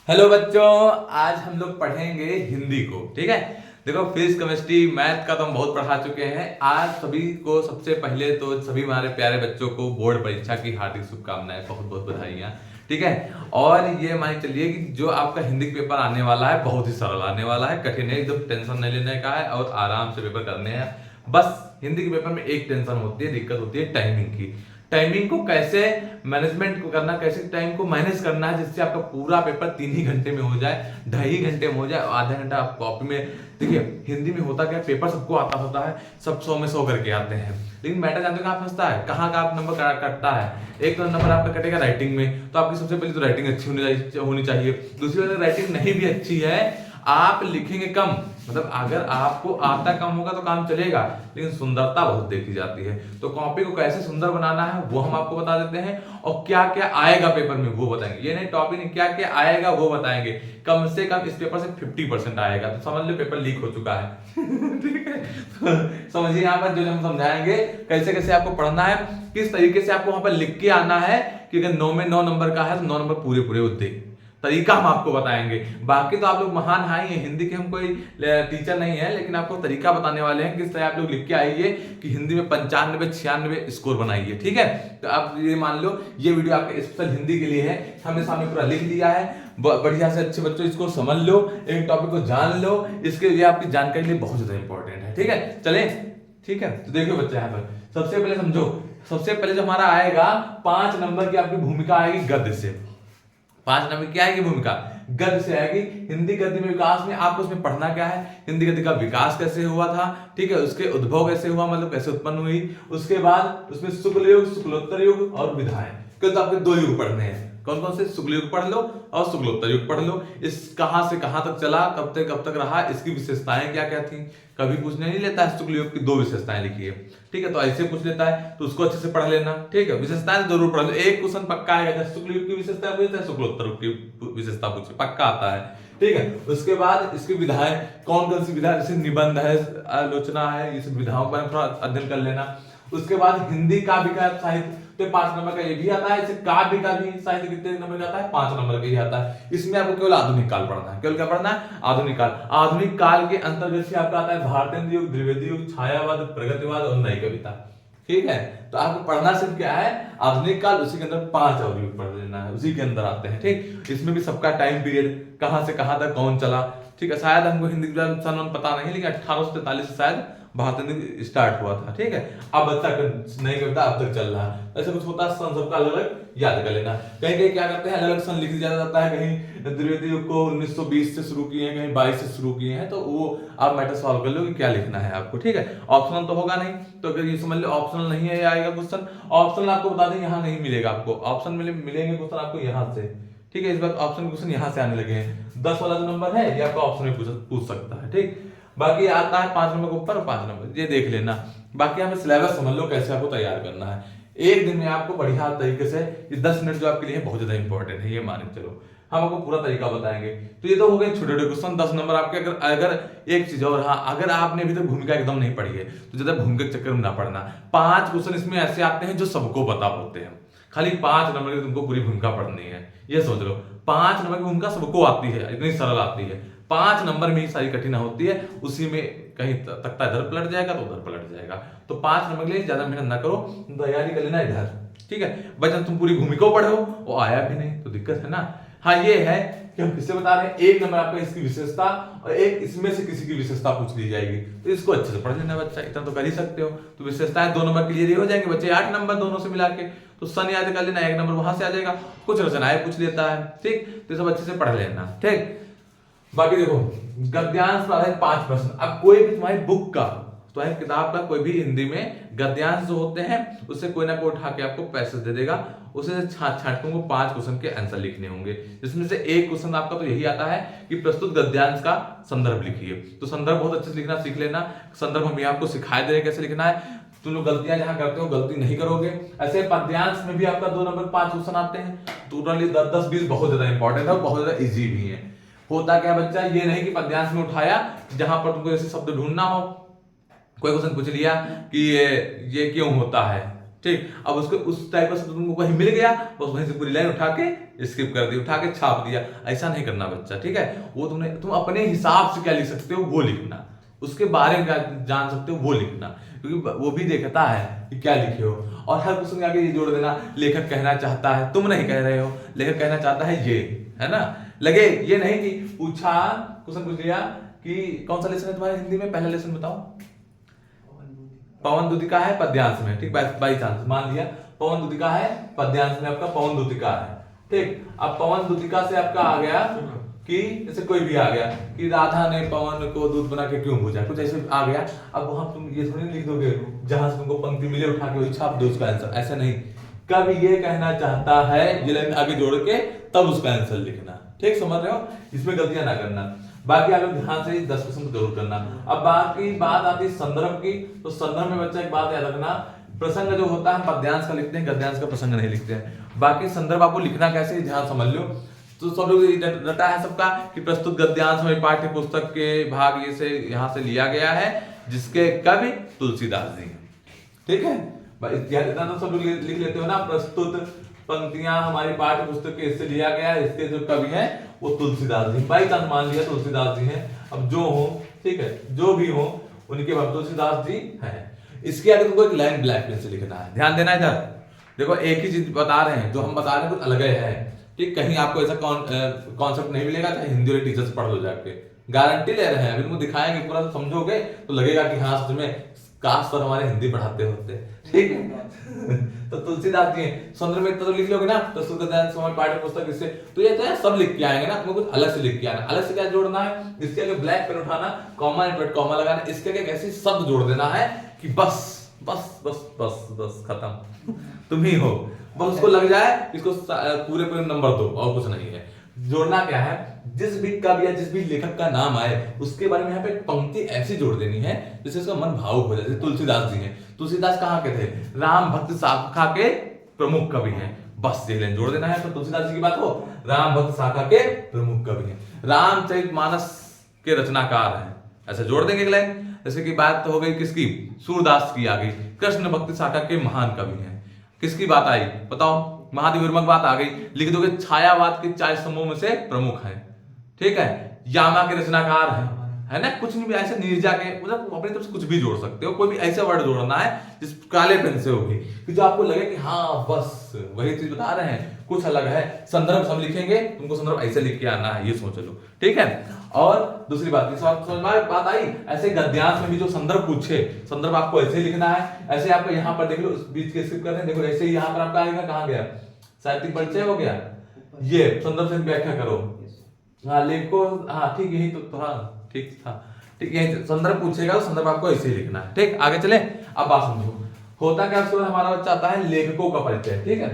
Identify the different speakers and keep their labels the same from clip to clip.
Speaker 1: Hello बच्चों, आज हम लोग पढ़ेंगे हिंदी को। ठीक है, देखो फिजिक्स केमिस्ट्री मैथ का तो हम बहुत पढ़ा चुके हैं। आज सभी को सबसे पहले तो सभी हमारे प्यारे बच्चों को बोर्ड परीक्षा की हार्दिक शुभकामनाएं, बहुत बहुत बधाइयां। ठीक है, और ये मान के चलिए कि जो आपका हिंदी पेपर आने वाला है बहुत ही सरल आने वाला है, कठिन है एकदम, टेंशन नहीं लेने का है और आराम से पेपर करने हैं। बस हिंदी के पेपर में एक टेंशन होती है, दिक्कत होती है टाइमिंग की। टाइमिंग को कैसे मैनेजमेंट को करना, कैसे टाइम को मैनेज करना है जिससे आपका पूरा पेपर 3 ही घंटे में हो जाए, 2.5 घंटे में हो जाए, आधा घंटा आप कॉपी में। देखिए हिंदी में होता क्या, पेपर सबको आता होता है, सब 100 में 100 करके आते हैं, लेकिन मैटर जानते हो कहाँ फंसता है, कहाँ का आप नंबर कटता है। एक तो नंबर आपका कटेगा राइटिंग में, तो आपकी सबसे पहले तो राइटिंग अच्छी होनी चाहिए। दूसरी बात, राइटिंग नहीं भी अच्छी है, आप लिखेंगे कम, मतलब अगर आपको आता कम होगा तो काम चलेगा, लेकिन सुंदरता बहुत देखी जाती है। तो कॉपी को कैसे सुंदर बनाना है वो हम आपको बता देते हैं, और क्या क्या आएगा पेपर में वो बताएंगे। ये नहीं टॉपिक नहीं, क्या क्या आएगा वो बताएंगे। कम से कम इस पेपर से 50% आएगा, तो समझ लो पेपर लीक हो चुका है। ठीक है, तो समझिए यहाँ पर जो हम समझाएंगे कैसे कैसे आपको पढ़ना है, किस तरीके से आपको वहां पर लिख के आना है कि अगर 9 में 9 नंबर का है तो 9 नंबर पूरे पूरे होते तरीका हम आपको बताएंगे। बाकी तो आप लोग महान हैं, ये हिंदी के हम कोई टीचर नहीं है, लेकिन आपको तरीका बताने वाले हैं किस तरह आप लोग लिख के आइए कि हिंदी में 95 96 स्कोर बनाइए। ठीक है, तो आप ये मान लो ये वीडियो आपके स्पेशल हिंदी के लिए है, हमने सामने पूरा लिख दिया है, बढ़िया से अच्छे बच्चों इसको समझ लो, एक टॉपिक को जान लो, इसके लिए आपकी जानकारी लिए बहुत ज्यादा इंपॉर्टेंट है। ठीक है, चले। ठीक है, तो देखो बच्चे यहाँ पर सबसे पहले समझो, सबसे पहले जो हमारा आएगा 5 नंबर की आपकी भूमिका आएगी गद्य से। 5 नंबर क्या आएगी भूमिका, गद्य से आएगी। हिंदी गद्य में विकास में आपको उसमें पढ़ना क्या है, हिंदी गद्य का विकास कैसे हुआ था, ठीक है, उसके उद्भव कैसे हुआ, मतलब कैसे उत्पन्न हुई। उसके बाद उसमें शुक्ल युग, शुक्लोत्तर युग और विधाएं, तो आपके 2 युग पढ़ने हैं। कौन कौन से, शुक्ल युग पढ़ लो और शुक्लोत्तर युग पढ़ लो। इस कहां से कहां तक चला, कब तक रहा, इसकी विशेषताएं क्या क्या थी। कभी पूछने नहीं लेता है शुक्ल युग की 2 विशेषताएं लिखी है, ठीक है, तो ऐसे पूछ लेता है तो उसको अच्छे से पढ़ लेना। ठीक है, विशेषताएं जरूर पढ़ लो, एक क्वेश्चन पक्का आएगा, शुक्ल युग की विशेषता पूछता है, शुक्लोत्तर युग की विशेषता पूछे, पक्का आता है। ठीक है, उसके बाद इसकी विधाएं, कौन कौन सी विधा, जैसे निबंध है, आलोचना है, इस विधाओं पर थोड़ा अध्ययन कर लेना। उसके बाद हिंदी काव्य का साहित्य, तो 5 नंबर का ये भी आता है। इसे काव्य का भी साहित्य कितने नंबर का आता है, 5 नंबर का ही आता है। इसमें आपको केवल आधुनिक काल पढ़ना है, केवल क्या पढ़ना है, आधुनिक काल। आधुनिक काल के अंतर्गत से आपका आता है भारतेंद्र युग, द्विवेदी युग, छायावाद, प्रगतिवाद और नई कविता। ठीक है, तो आपको पढ़ना सिर्फ क्या है, आधुनिक काल, उसी के अंदर 5 और युग पढ़ लेना है, उसी के अंदर आते हैं। ठीक, इसमें भी सबका टाइम पीरियड कहां से कहां तक कौन चला। ठीक है, शायद हमको हिंदी सन पता नहीं, लेकिन 1843 से शायद भारत स्टार्ट हुआ था। ठीक है, अब तक नहीं करता, अब तक चल रहा है। ऐसे कुछ होता है, सन सबका अलग अलग याद कर लेना। कहीं कहीं क्या करते हैं, अलग अलग सन लिख दिया जाता है, कहीं द्विवेदी युग को 1920 से शुरू किए हैं, कहीं 22 से शुरू किए हैं, तो वो आप मैटर सॉल्व कर लो कि क्या लिखना है आपको। ठीक है, ऑप्शनल तो होगा नहीं, तो अगर ये समझ लो ऑप्शनल नहीं है, आएगा क्वेश्चन ऑप्शनल, आपको बता दें यहाँ नहीं मिलेगा आपको, ऑप्शन मिलेंगे क्वेश्चन आपको यहाँ से। ठीक है, इस बार ऑप्शन क्वेश्चन यहाँ से आने लगे हैं, 10 वाला जो नंबर है ये आपका ऑप्शन में पूछ सकता है। ठीक, बाकी आता है 5 नंबर के ऊपर और 5 नंबर, ये देख लेना। बाकी हमें सिलेबस समझ लो कैसे आपको तैयार करना है। एक दिन में आपको बढ़िया तरीके से, ये 10 मिनट जो आपके लिए बहुत ज्यादा इंपॉर्टेंट है, ये मान के चलो, हम आपको पूरा तरीका बताएंगे। तो ये तो हो गए छोटे छोटे क्वेश्चन, 10 नंबर आपके। अगर एक चीज और, हाँ, अगर आपने अभी तक भूमिका एकदम नहीं पढ़ी है तो ज्यादा भूमिका के चक्कर में ना पढ़ना। 5 क्वेश्चन इसमें ऐसे आते हैं जो सबको पता होते हैं, खाली 5 नंबर की तुमको पूरी भूमिका पढ़नी है, ये सोच लो। 5 नंबर की भूमिका सबको आती है, इतनी सरल आती है, 5 नंबर में ही सारी कठिन होती है, उसी में कहीं तख्ता इधर पलट जाएगा तो उधर पलट जाएगा। तो 5 नंबर के लिए ज्यादा मेहनत ना करो, तैयारी कर लेना इधर। ठीक है, बच्चा तुम पूरी भूमिका पढ़ो, वो आया भी नहीं तो दिक्कत है ना। हाँ, ये है कि हम किससे बता रहे हैं, एक नंबर आपका इसकी विशेषता और एक इसमें से किसी की विशेषता पूछ ली जाएगी, तो इसको अच्छे से पढ़ लेना बच्चा, इतना तो कर ही सकते हो। तो विशेषताएं 2 नंबर क्लियर हो जाएंगे बच्चे, 8 नंबर दोनों से मिला के, तो सन याद कर लेना, 1 नंबर वहां से आ जाएगा, कुछ रचनाएं पूछ लेता है। ठीक, तो सब अच्छे से पढ़ लेना। ठीक, बाकी देखो गद्यांश पर आधारित 5 प्रश्न। अब कोई भी तुम्हारी बुक का, तुम्हारी किताब का कोई भी हिंदी में गद्यांश जो होते हैं उससे कोई ना कोई उठा के आपको पैसेज दे देगा, उसे छांट छांट के 5 क्वेश्चन के आंसर लिखने होंगे, जिसमें से एक क्वेश्चन आपका तो यही आता है कि प्रस्तुत गद्यांश का संदर्भ लिखिए। तो संदर्भ बहुत अच्छे से लिखना सीख लेना। संदर्भ हम आपको सिखाए दे रहे कैसे लिखना है, तुम लोग गलतियां जहां करते हो गलती नहीं करोगे। ऐसे पद्यांश में भी आपका 2 नंबर 5 क्वेश्चन आते हैं, टोटली 10-10-20 बहुत ज्यादा इंपॉर्टेंट है और बहुत ज्यादा इजी भी है। होता क्या बच्चा, ये नहीं कि पद्यांश में उठाया जहां पर तुमको ऐसे शब्द ढूंढना हो, कोई क्वेश्चन पूछ लिया कि ये क्यों होता है, ठीक, अब उसको उस टाइप का शब्द तुमको कहीं मिल गया, बस वहीं से पूरी लाइन उठा के स्किप कर दी, उठा के छाप दिया। ऐसा नहीं करना बच्चा, ठीक है। वो तुम अपने हिसाब से क्या लिख सकते हो वो लिखना, उसके बारे में क्या जान सकते हो वो लिखना, क्योंकि वो भी देखता है कि क्या लिखे हो। और हर क्वेश्चन के आगे ये जोड़ देना, लेखक कहना चाहता है, तुम नहीं कह रहे हो, लेखक कहना चाहता है ये, है ना। लगे ये नहीं कि पूछा, क्वेश्चन पूछ लिया कि कौन सा लेसन है तुम्हारे हिंदी में, पहला लेसन बताओ। पवन दूतिका है पद्यांश में, ठीक, बाई चांस मान लिया पवन दूतिका है पद्यांश में, आपका पवन दूतिका है, ठीक। अब पवन दूतिका से आपका आ गया कि जैसे कोई भी आ गया कि राधा ने पवन को दूध बना के क्यों भूजा, कुछ ऐसे आ गया। अब वहां तुम ये थोड़ी लिख दोगे जहां से तुमको पंक्ति मिले उठा के वही छाप दो उसका आंसर, ऐसा नहीं। कब ये कहना चाहता है ये लाइन आगे जोड़ के तब उसका आंसर लिखना, ठीक, समझ रहे हो। इसमें गलतियां ना करना। बाकी आप लोग ध्यान से 10% जरूर करना। अब बाकी बात आती है संदर्भ की, तो संदर्भ में बच्चा एक बात याद रखना, प्रसंग जो होता है पद्यांश का लिखते हैं, गद्यांश का प्रसंग नहीं लिखते हैं। बाकी संदर्भ आपको लिखना कैसे ध्यान समझ लो। तो सब लोग रटा है सबका कि प्रस्तुत गद्यांश में पाठ्य पुस्तक के भाग ये से यहाँ से लिया गया है, जिसके कवि तुलसीदास जी हैं, ठीक है। इतना तो सब लोग लिख लेते हो ना, प्रस्तुत पंक्तियां हमारी पाठ्य पुस्तक के इससे लिया गया है, इसके जो कवि हैं वो तुलसीदास जी, बाई चांस मान लिया तुलसीदास जी हैं। अब जो हो, ठीक है, जो भी हो उनके बाद तुलसीदास जी हैं। इसके आगे तुमको एक लाइन ब्लैक पेन से लिखना है, ध्यान देना इधर। देखो एक ही चीज बता रहे हैं, जो हम बता रहे हैं कुछ अलग है, ठीक। कहीं आपको ऐसा कॉन्सेप्ट नहीं मिलेगा, चाहे हिंदी वाले टीचर से पढ़ लो जाके, गारंटी ले रहे हैं। अभी तुमको दिखाएंगे पूरा, तो समझोगे तो लगेगा कि हाँ सच में काश पर हमारे हिंदी पढ़ाते होते, ठीक है। तो तुलसीदास जी संदर्भ में तो लिख लोगे ना, तो पाठ्य पुस्तक इससे तो ये तो सब लिख के आएंगे ना, तुमको कुछ अलग से लिख के आना। अलग से क्या जोड़ना है, इसके आगे ब्लैक पेन उठाना, कॉमा इनवर्ट कॉमा लगाना, इसके आगे ऐसे शब्द जोड़ देना है कि बस बस बस बस बस खत्म, तुम ही हो, बस उसको लग जाए, इसको पूरे पूरे नंबर दो, और कुछ नहीं है। जोड़ना क्या है, जिस भी कवि या जिस भी लेखक का नाम आए उसके बारे में यहाँ पे एक पंक्ति ऐसी जोड़ देनी है जिससे उसका मन भावुक हो जाए। जैसे तुलसीदास जी हैं, तुलसीदास कहाँ के थे, राम भक्त शाखा के प्रमुख कवि हैं, बस ये लाइन जोड़ देना है। तो तुलसीदास जी की बात हो, राम भक्त शाखा के प्रमुख कवि हैं, रामचरितमानस के रचनाकार हैं, ऐसे जोड़ देंगे एक लाइन। जैसे कि बात तो हो गई किसकी, सूरदास की आ गई, कृष्ण भक्ति शाखा के महान कवि हैं। किसकी बात आई बताओ, महादेव वर्मा की बात आ गई, लिख दोगे छायावाद के 4 स्तंभों में से प्रमुख हैं, ठीक है, यामा के रचनाकार हैं, है ना। कुछ नहीं भी ऐसे नीरजा के, मतलब अपनी तरफ से कुछ भी जोड़ सकते हो, कोई भी ऐसे वर्ड जोड़ना है जिस काले पेन से होगी कि जो आपको लगे कि हाँ बस वही चीज बता रहे हैं, कुछ अलग है। संदर्भ सब लिखेंगे, तुमको संदर्भ ऐसे लिख के आना है, ये सोच लो, ठीक है। और दूसरी बात समझ में बात आई, ऐसे गद्यांश में भी जो संदर्भ पूछे, संदर्भ आपको ऐसे लिखना है। ऐसे आपको यहाँ पर देख लो, बीच के स्किप कर रहे हैं, देखो ऐसे ही यहाँ पर आपका आएगा, कहाँ गया, साहित्यिक परिचय हो गया, ये संदर्भ से व्याख्या करो, हाँ लेखो, हाँ ठीक, यही तो हाँ ठीक था, ठीक, यही संदर्भ पूछेगा तो संदर्भ आपको ऐसे ही लिखना है, ठीक। आगे चले, अब बात समझो, होता क्या उसके बाद हमारा बच्चा आता है लेखकों का परिचय, ठीक है।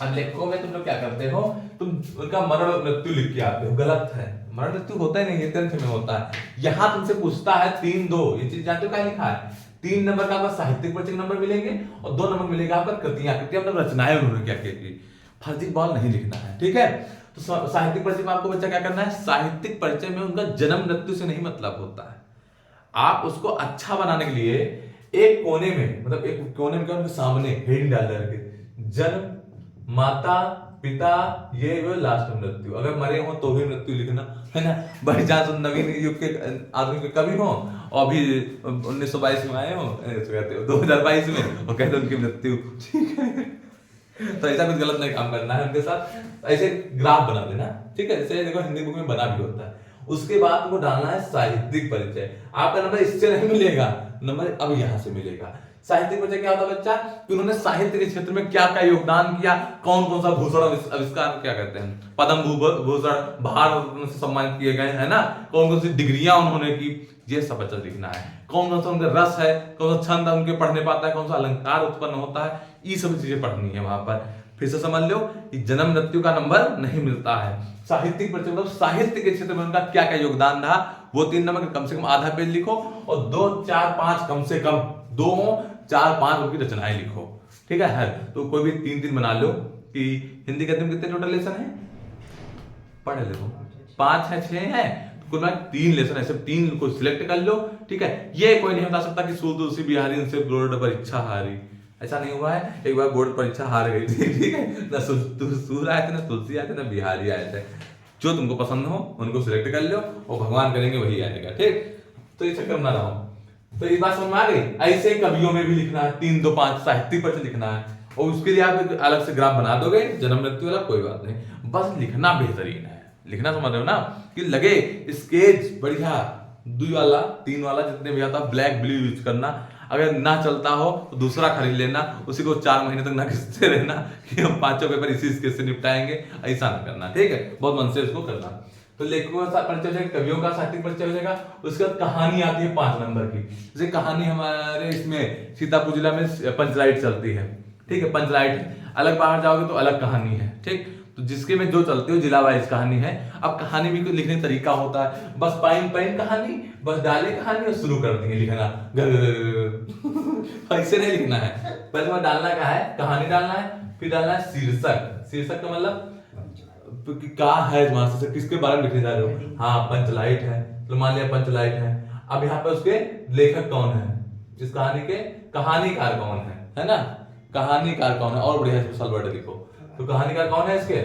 Speaker 1: अब लेखकों में तुम लोग क्या करते हो, तुम उनका मरण मृत्यु लिख के आते हो, गलत है, मरण मृत्यु होता ही नहीं है, ग्रंथ में होता है। यहाँ तुमसे पूछता है 3-2, ये चीज जानते हो क्या लिखा है, 3 नंबर का आपका साहित्यिक परिचय नंबर मिलेंगे और 2 नंबर मिलेगा आपका कृतियां मतलब रचनाएं उन्होंने क्या की, फर्जी बॉल नहीं लिखना है, ठीक है। तो साहित्यिक परिचय में आपको बच्चा क्या करना है, साहित्यिक परिचय में उनका जन्म मृत्यु से नहीं मतलब होता है। आप उसको अच्छा बनाने के लिए एक कोने में, मतलब एक कोने में क्या उनके सामने हेडिंग डाल करके जन्म, माता, पिता, ये वो लास्ट में मृत्यु, अगर मरे हो तो भी मृत्यु लिखना, है ना। बाई चांस नवीन युग के आदमी के कवि हो और अभी 1922 में आए हो, कहते हो 2022 में, और कहते हो उनकी मृत्यु, ठीक है। तो ऐसा कुछ गलत नहीं काम करना है उनके साथ, ऐसे ग्राफ बना देना, ठीक है, जैसे देखो हिंदी बुक में बना भी होता है। उसके बाद तुमको डालना है साहित्यिक परिचय, आपका नंबर इससे नहीं मिलेगा, नंबर अब यहाँ से मिलेगा। साहित्यिक परिचय क्या होता है बच्चा, कि उन्होंने साहित्य के क्षेत्र में क्या क्या योगदान किया, कौन कौन सा भूषण आविष्कार, क्या कहते हैं, पद्म भूषण, भारत रत्न से सम्मानित किए गए, है ना, कौन कौन सी डिग्रियां उन्होंने की, ये सब बच्चा लिखना है। कौन कौन सा उनका रस है, कौन सा छंद उनके पढ़ने पाता है, कौन सा अलंकार उत्पन्न होता है, ये सब चीजें पढ़नी है वहां पर। फिर से समझ लो कि जन्म मृत्यु का नंबर नहीं मिलता है। साहित्यिक परिचय मतलब साहित्य के क्षेत्र में उनका क्या क्या योगदान रहा, वो 3 नंबर कम से कम आधा पेज लिखो, और 2, 4, 5 कम से कम 2, 4, 5 उनकी रचनाएं लिखो, ठीक है। तो कोई भी 3-3 बना लो कि हिंदी गद्य में कितने टोटल लेसन है, पढ़ लो, 5 है 6 है, कुल मिला 3 लेसन है, सब 3 को सिलेक्ट कर लो, ठीक है। ये कोई नहीं बता सकता कि सूल तुलसी बिहारी इनसे परीक्षा हारी, ऐसा नहीं हुआ है, एक बार बोर्ड परीक्षा हार गई थी, ठीक है ना, सूर आए थे ना तुलसी आए थे ना बिहारी आए थे। जो तुमको पसंद हो उनको सिलेक्ट कर लो और भगवान करेंगे वही आएगा, ठीक। तो ये चक्कर ना रहो। तो ये बात समझ में आ गई। ऐसे कवियों में भी लिखना है 3, 2, 5 साहित्य पर लिखना है, और उसके लिए आप अलग से ग्राफ बना दोगे, जन्म मृत्यु वाला, कोई बात नहीं, बस लिखना बेहतरीन है। लिखना समझ रहे हो ना, कि लगे स्केच बढ़िया, 2 वाला 3 वाला जितने भी आता, ब्लैक ब्लू यूज करना। अगर ना चलता हो तो दूसरा खरीद लेना, उसी को 4 महीने तक ना खींचते रहना कि हम 5 पेपर इसी स्केच से निपटाएंगे, ऐसा ना करना, ठीक है। बहुत मन से इसको करना। तो लेखकों का परिचय हो जाएगा, कवियों का साहित्यिक परिचय हो जाएगा। उसके बाद कहानी आती है 5 नंबर की। जैसे कहानी हमारे इसमें सीतापुर जिला में पंचलाइट चलती है, ठीक है, पंचलाइट है। अलग बाहर जाओगे तो अलग कहानी है, ठीक। तो जिसके में जो चलती हो जिला वाइज कहानी है। अब कहानी भी लिखने का तरीका होता है, बस पाइन पाइन कहानी, बस डाले कहानी और शुरू कर देंगे लिखना, ऐसे नहीं लिखना है। पहले तुम्हें डालना क्या है, कहानी डालना है, फिर डालना है शीर्षक। शीर्षक का मतलब क्या है, शीर्षक किसके बारे में लिखने जा रहे हो। हाँ, पंचलाइट है, तो मान लिया पंचलाइट है। अब यहाँ पे उसके लेखक कौन है, इस कहानी के कहानीकार कौन है ना, कहानीकार कौन है, और बढ़िया स्पेशल वर्ड लिखो। तो कहानीकार कौन है इसके,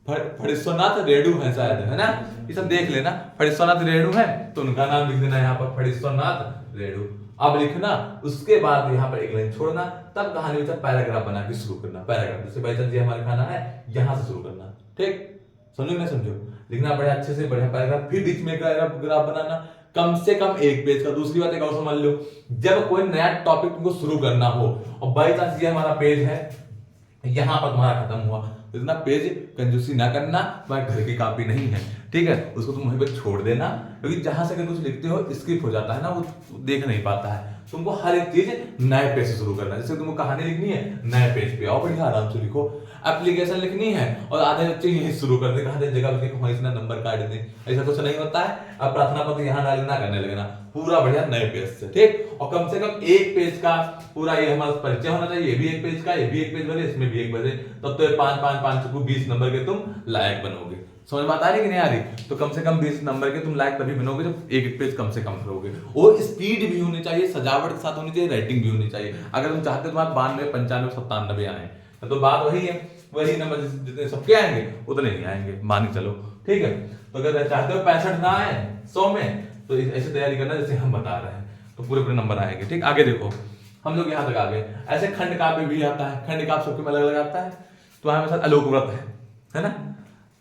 Speaker 1: फणीश्वरनाथ रेणु है शायद, है ना, ये सब देख लेना। फणीश्वरनाथ रेणु है तो उनका नाम लिख देना यहाँ पर, फणीश्वरनाथ रेणु। अब लिखना, उसके बाद यहाँ पर एक लाइन छोड़ना, तब कहानी में पैराग्राफ बना के शुरू करना। पैराग्राफ जैसे भाई चंद जी हमारे खाना है, यहाँ से शुरू करना, ठीक। समझो ना, समझो, लिखना बड़े अच्छे से, बढ़िया पैराग्राफ, फिर बीच में ग्राफ बनाना, कम से कम 1 पेज का। दूसरी बात एक और समझ लो, जब कोई नया टॉपिक तुमको शुरू करना हो और बाई चांस ये हमारा पेज है, यहाँ पर तुम्हारा खत्म हुआ, तो इतना पेज कंजूसी ना करना, तुम्हारे घर की कॉपी नहीं है, ठीक है, उसको तुम वहीं पे छोड़ देना। क्योंकि जहां से कुछ लिखते हो स्किप हो जाता है ना, वो देख नहीं पाता है। तुमको हर एक चीज नए पेज से शुरू करना है। जैसे तुमको कहानी लिखनी है, नए पेज पे आओ, बढ़िया आराम से लिखो। एप्लीकेशन लिखनी है और आधे बच्चे यही शुरू कर दे, आधे जगह लिखो वहीं से नंबर काट दे, ऐसा कुछ नहीं होता है। अब प्रार्थना पत्र यहाँ डालना, करने लगना पूरा बढ़िया नए पेज से, ठीक। और कम से कम 1 पेज का पूरा ये हमारा परिचय होना चाहिए, ये भी 1 पेज का, ये भी 1 पेज भरे, इसमें भी 1 पेज, तब तो 5 5 5 को 20 नंबर के तुम लायक बनोगे। समझ में आ रही कि नहीं आ रही। तो कम से कम 20 नंबर के तुम लायक तभी बनोगे जब 1 पेज कम से कम करोगे। और स्पीड भी होनी चाहिए, सजावट के साथ होनी चाहिए, राइटिंग भी होनी चाहिए। अगर तुम चाहते हो तुम्हारे 92 95 97 आए, तो बात वही है, वही नंबर जितने सबके आएंगे उतने नहीं आएंगे, मान के चलो, ठीक है। तो अगर चाहते हो 65 ना आए 100 में, तो ऐसे तैयारी करना जैसे हम बता रहे हैं, तो पूरे पूरे नंबर आएंगे, ठीक। आगे देखो, हम लोग यहाँ तक आ गए। ऐसे खंड काव्य भी आता है, खंड काव्य सबके में अलग अलग आता है। तो हमारे साथ आलोक व्रत है ना,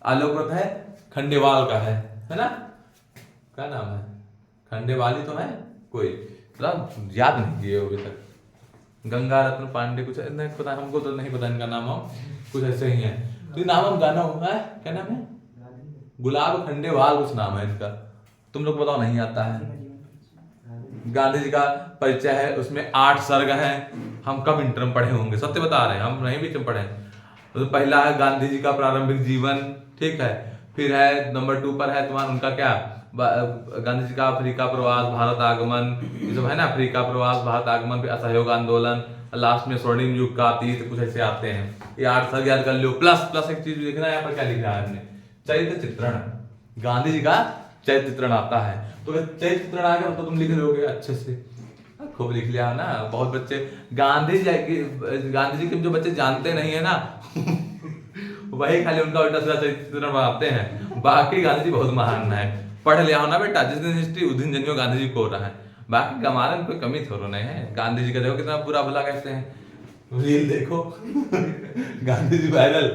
Speaker 1: आलोक व्रत है, खंडेवाल का है ना, क्या नाम है, खंडेवाली तो है कोई, मतलब याद नहीं किए अभी तक। गंगा रत्न पांडे कुछ नहीं पता, हमको तो नहीं पता इनका नाम हो, कुछ ऐसे ही है। तो नाम हम गाना होगा, क्या नाम है, गुलाब खंडेवाल कुछ नाम है इनका, तुम लोग बताओ, नहीं आता है। गांधी जी का परिचय है, उसमें 8 सर्ग हैं। हम कब इंटर में पढ़े होंगे, सत्य बता रहे हैं, हम नहीं भी पढ़े। तो पहला है गांधी जी का प्रारंभिक जीवन, ठीक है। फिर है नंबर 2 पर है तुम्हारा उनका क्या, गांधी जी का अफ्रीका प्रवास, भारत आगमन, ये सब है ना, अफ्रीका प्रवास, भारत आगमन, फिर असहयोग आंदोलन, लास्ट में स्वर्णिम युग का अतीत, कुछ ऐसे आते हैं। ये 8 सर्ग याद कर लो। प्लस एक चीज देखना है, यहाँ पर क्या लिखा है हमने, चरित्र चित्रण, गांधी जी का चरित्र चित्रण आता है। तो चरित्र चित्रण आ गया तो तुम लिख लोगे अच्छे से, खूब लिख लिया ना। बहुत बच्चे गांधी जी के जो बच्चे जानते नहीं है ना वही खाली उनका उल्टा सीधा चरित्र बनाते हैं। बाकी गांधी जी बहुत महान है, पढ़ लिया हो ना बेटा, जिस दिन हिस्ट्री उस दिन जनियो गांधी जी को रहा है। बाकी हमारे में कोई कमी थोड़ा नहीं है। गांधी जी का देखो कितना बुरा भला कहते हैं, रील देखो गांधी जी वायरल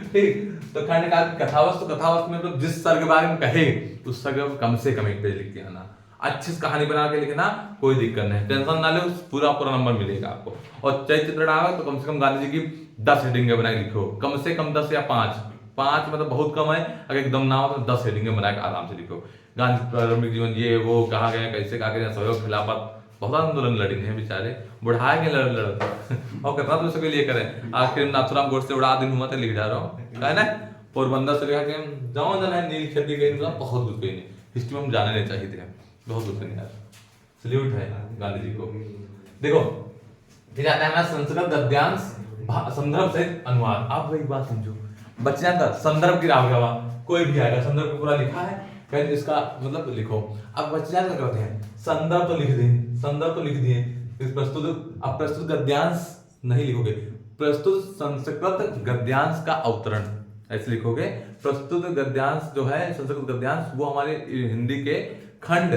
Speaker 1: ठीक। तो खंड का कथावस्तु में तो जिस सर्ग के बारे में कहे उस सर्ग कम से कम 1 पेज लिख के आना, अच्छी कहानी बना के लिखना, कोई दिक्कत नहीं, टेंशन ना लो, पूरा नंबर मिलेगा आपको। और चरित्र चित्रण आएगा तो कम से कम गांधी जी की 10 हेडिंगें बना के लिखो, कम से कम 10 या 5 मतलब बहुत कम है। अगर एकदम ना हो तो 10 हेडिंगें बना के आराम से लिखो। गांधी प्रारंभिक जीवन, ये वो कहाँ गए, कैसे कहा गया, सहयोग खिलाफत, बहुत आंदोलन लड़ी हैं बेचारे, बुढ़ाए के लड़ और कितना तो इसके लिए करें। आखिर नाथुराम गोडसे उड़ा दिन हुआ था, लिख जा रहा हूँ, है ना। पोरबंदर से लिखा के जाओ जाना है, नील खेती गई, बहुत कुछ गई, हिस्ट्री में हम जाने नहीं चाहिए थे, बहुत कुछ नहीं यार। सल्यूट है गांधी जी को। देखो फिर आता है हमारा संस्कृत गद्यांश संदर्भ सहित अनुवाद। आप वही बात समझो, बच्चे जानता संदर्भ की राह गवा, कोई भी आएगा संदर्भ को पूरा लिखा है, फिर इसका मतलब लिखो। अब बच्चे जानता करते हैं संदर्भ तो लिख दिए, इस प्रस्तुत, अब प्रस्तुत गद्यांश नहीं लिखोगे, प्रस्तुत संस्कृत गद्यांश का अवतरण ऐसे लिखोगे। प्रस्तुत गद्यांश जो है संस्कृत गद्यांश वो हमारे हिंदी के खंड,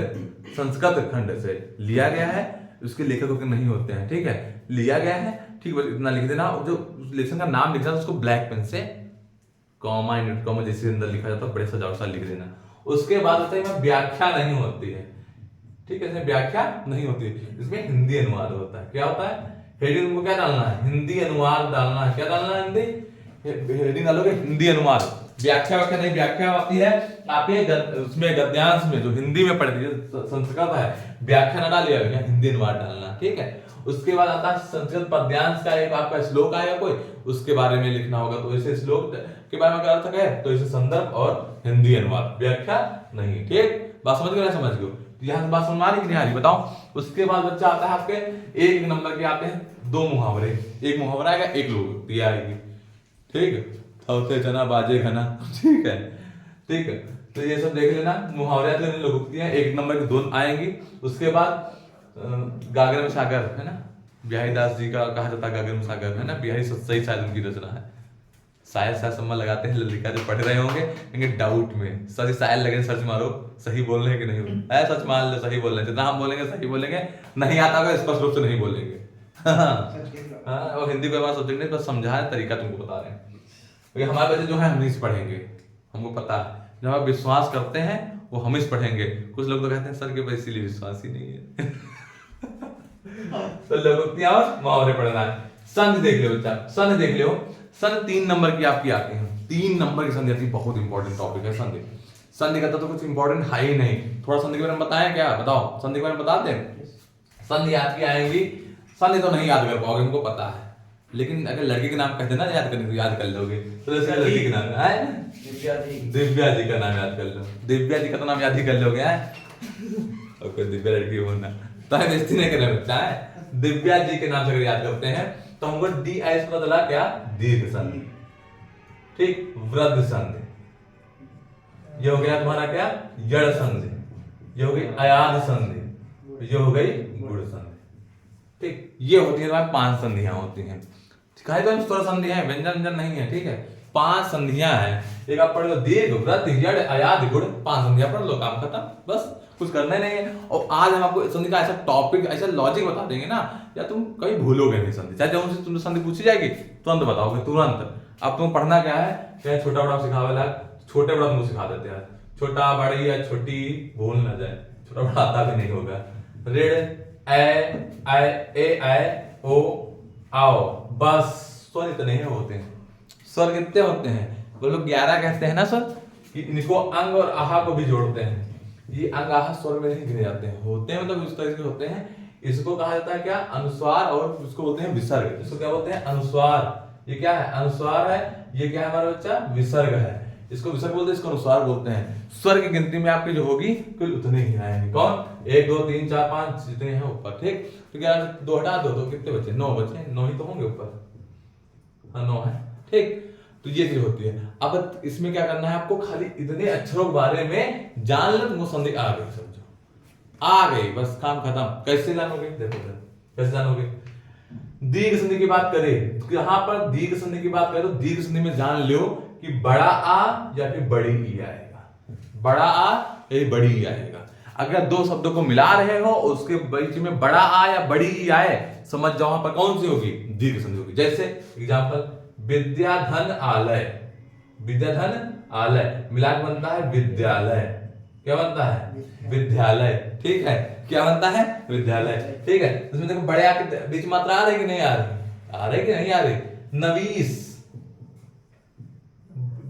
Speaker 1: संस्कृत खंड से लिया गया है, उसके लेखक के नहीं होते हैं, ठीक है, लिया गया है, ठीक है, इतना लिख देना। जो लेसन का नाम लिखना उसको ब्लैक पेन से कॉमा इनवर्ट कॉमा जैसे अंदर लिखा जाता है बड़े सजावट से लिख देना। उसके बाद होता है व्याख्या नहीं होती है, ठीक है, इसमें व्याख्या नहीं होती है, इसमें हिंदी अनुवाद होता है। क्या होता है, हेडिंग को क्या डालना है, हिंदी अनुवाद डालना है। क्या डालना है, हिंदी हेडिंग डालोगे हिंदी अनुवाद। व्याख्या व्याख्या नहीं, व्याख्या आती है आपके उसमें गद्यांश में जो हिंदी में पढ़ती है संस्कृत है, व्याख्या ना डालिएगा, हिंदी अनुवाद डालना, ठीक है। उसके बाद आता है संस्कृत पद्यांश का एक आपका श्लोक आएगा कोई, उसके बारे में लिखना होगा। तो इसे श्लोक के बारे में क्या अर्थ है, तो इसे संदर्भ और हिंदी अनुवाद, व्याख्या नहीं, ठीक। बात समझ गए, समझ गए, यहाँ से बात समझ आ रही कि नहीं आ रही बताओ। उसके बाद बच्चा आता है आपके एक नंबर के आते हैं दो मुहावरे, एक मुहावरा आएगा एक लोकोक्ति आएगी, ठीक, औते चना बाजे घना, ठीक है, ठीक है। तो ये सब देख लेना, मुहावरे आते हैं, लोकोक्तियां एक नंबर के दो आएंगी। उसके बाद गागर में सागर है ना, बिहारी दास जी का कहा जाता है गागर में सागर है ना, बिहारी सही शायद उनकी रचना है, शायद सम्मान लगाते हैं ललिका जो पढ़ रहे होंगे, लेंगे डाउट में सच शायद लगे सर्च मारो सही बोल रहे हैं कि नहीं, ऐसा सच मान लो सही बोल रहे हैं, जितना हम बोलेंगे सही बोलेंगे, नहीं आता होगा स्पष्ट रूप से नहीं बोलेंगे। और हिंदी को हमारा सब्जेक्ट नहीं, बस समझा तरीका तुमको बता रहे हैं, क्योंकि हमारे बच्चे जो है हम से पढ़ेंगे, हमको पता है, जब आप विश्वास करते हैं वो हम से पढ़ेंगे। कुछ लोग तो कहते हैं सर के पास इसीलिए विश्वास ही नहीं है। तो लोकोक्तियां और मुहावरे पढ़ना है। संधि देख लो बच्चा, संधि देख लो, संधि 3 नंबर की आपकी आती है, 3 नंबर की संधि आती है, बहुत इंपॉर्टेंट टॉपिक है संधि। संधि का तो कुछ इंपॉर्टेंट है ही नहीं, थोड़ा संधि के बारे में बताएं क्या, बताओ संधि के बारे में बताते हैं। संधि आपकी आएंगी, संधि तो नहीं याद कर पाओगे, हमको पता है, लेकिन अगर लड़की के नाम कहते ना याद करने को याद कर लोगे, तो जैसे लड़की के नाम है दिव्या जी का नाम याद कर लो, दिव्या जी का तो नाम याद ही कर लोगे और कोई दिव्या लड़की होना तो बेइज्जती नहीं करना बच्चा है। दिव्या जी के नाम से अगर याद करते हैं तो हमको डी एस पता चला क्या, दीर्घ संधि, ठीक, वृद्ध संधि, ये हो गया तुम्हारा क्या, जड़ संधि, ये हो गई अयाध संधि, ये हो गई गुण संधि, ठीक। ये होती है 5 संधियां होती हैं, तो स्वर संधि है, व्यंजन व्यंजन नहीं है, ठीक है, 5 संधियां हैं। एक आप पढ़ लो दीर्घ वृद्ध जड़ अयाध गुण, 5 संधियां पढ़ लो, काम खत्म, बस कुछ करना ही नहीं है। और आज हम आपको संधि का ऐसा टॉपिक, ऐसा लॉजिक बता देंगे ना, या तुम कभी भूलोगे नहीं संधि, चाहे जब तुम संधि पूछी जाएगी तुरंत बताओगे, तुरंत। अब तुम पढ़ना क्या है, चाहे छोटा बड़ा सिखावे ला, छोटे बड़ा तुमको सिखा देते हैं, छोटा बड़ी या छोटी भूल ना जाए, छोटा बड़ा आता भी नहीं होगा। ऋण ए ओ आओ, बस स्वर इतने ही होते हैं। स्वर कितने होते हैं, वो लोग 11 कहते हैं ना सर, कि इनको अंग और आहा को भी जोड़ते हैं, ये अंग आहा स्वर में नहीं गिने जाते हैं, होते हैं मतलब इस तरह के होते हैं। इसको कहा जाता है क्या, अनुस्वार, और उसको बोलते हैं विसर्ग। इसको क्या बोलते हैं, अनुस्वार, ये क्या है, अनुस्वार है, ये क्या है हमारा बच्चा, विसर्ग है, इसको विसर्ग बोलते हैं, इसको अनुस्वार बोलते हैं। स्वर की गिनती में आपकी जो होगी कुल उतने ही आएंगे, कौन, 1 2 3 4 5 जितने हैं ऊपर, ठीक। तो 11 से 2 हटा दो तो कितने बचे, 9 बचे, 9 ही तो होंगे ऊपर, हाँ 9 है, ठीक। तो ये चीज होती है। अब इसमें क्या करना है आपको, खाली इतने अक्षरों के बारे में जान लो, तुमको संधि आ गई, समझो आ गई, बस काम खत्म। कैसे जानोगे, देखो कैसे जानोगे, दीर्घ संधि की बात करें तो यहाँ पर दीर्घ संधि की बात करें तो दीर्घ संधि में जान लो कि बड़ा आ या फिर बड़ी ई आएगा, बड़ा आ या बड़ी ई आएगा। अगर 2 शब्दों को मिला रहे हो उसके बीच में बड़ा आ या बड़ी ई आए, समझ जाओ वहां पर कौन सी होगी, दीर्घ संधि होगी। जैसे एग्जांपल, विद्याधन आलय, विद्याधन आलय मिला के बनता है विद्यालय, क्या बनता है, विद्यालय, ठीक है, क्या बनता है, विद्यालय, ठीक है। इसमें देखो बड़े आ के बीच मात्रा आ रही कि नहीं आ रही, आ रही कि नहीं आ रही, नवीस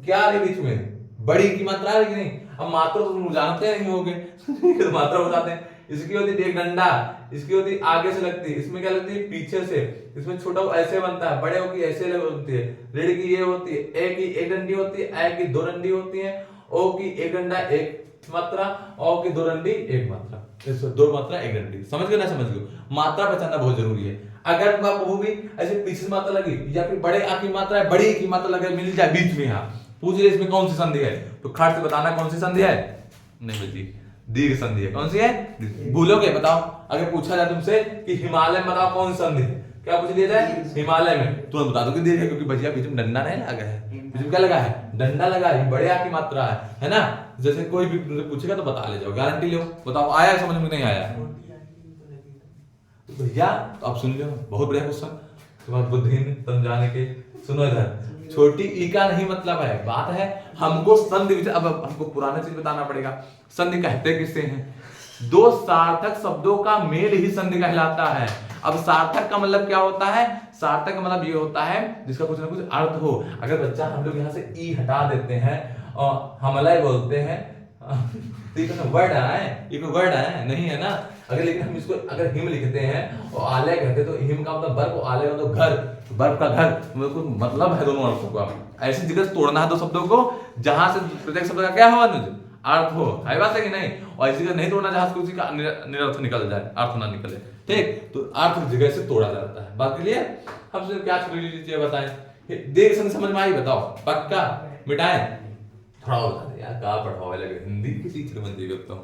Speaker 1: क्या आ रही बीच में, बड़ी की मात्रा आ रही कि नहीं। अब मात्रा तो तुम जानते नहीं होगे तो मात्रा बताते हैं, इसकी होती है एक डंडा, इसकी होती है आगे से लगती है, इसमें क्या लगती है पीछे से, इसमें छोटा ऐसे बनता है, बड़े की ऐसे होती है, ऋण की ये होती है, ए की 1 डंडी होती है, ए की 2 डंडी होती है, ओ की 1 डंडा 1 मात्रा, ओ की 2 डंडी 1 मात्रा, इसमें 2 मात्रा 1 डंडी, समझ गए ना, समझ गए। मात्रा पहचानना बहुत जरूरी है। अगर तुम वो भी ऐसे पीछे से मात्रा लगी या फिर बड़े आ की मात्रा है, बड़ी की मात्रा लगे मिल जाए बीच में, यहाँ पूछ रहे इसमें कौन सी संधि है, तो खट से बताना कौन सी संधि है, नहीं बची, दीर्घ संधि है। कौन सी है? भूलोगे? बताओ, अगर पूछा जाए तुमसे कि हिमालय में बताओ कौन सी संधि है, क्या पूछ लिया जाए? हिमालय में, तुरंत बता दो कि दीर्घ है, क्योंकि भैया बीच में डंडा नहीं लगा है, बीच में क्या लगा है? डंडा लगा है, बड़े आ की मात्रा है ना। जैसे कोई भी तुमसे पूछेगा तो बता ले जाओ, गारंटी लो। बताओ आया समझ में? नहीं आया तो भैया तो आप सुन लो, बहुत बढ़िया क्वेश्चन, तुम्हारा बुद्धिहीन समझाने के। सुनो इधर, छोटी ई का नहीं मतलब है, बात है हमको संधि, अब हमको पुराना चीज बताना पड़ेगा। संधि कहते किससे हैं? दो सार्थक शब्दों का मेल ही संधि कहलाता है। अब सार्थक का मतलब क्या होता है? सार्थक का मतलब ये होता है जिसका कुछ ना कुछ अर्थ हो। अगर बच्चा हम लोग यहाँ से ई हटा देते हैं और हमला बोलते हैं तो ये वर्ड है, ये कोई वर्ड है नहीं है ना। अगर लेकिन हम इसको अगर हिम लिखते हैं और आलय कहते हैं तो हिम का मतलब बर्फ, आलय का मतलब घर, बर्फ का घर, मतलब है दोनों अर्थों का। ऐसी जगह तोड़ना है दो शब्दों को जहां से प्रत्येक शब्द का क्या हो अर्थ हो, है बात है कि नहीं। और ऐसी जगह नहीं तोड़ना जहां से उसी का निरर्थ निकल जाए, अर्थ ना निकले, ठीक। तो अर्थ जगह से तोड़ा जाता है। बात क्लियर? हम क्या छोटी चीजें बताएं, देख समझ में आई? बताओ पक्का मिटाएं? थोड़ा बता दे यार, कहाँ पढ़ाओ लगे, हिंदी की टीचर बन जाएगा तो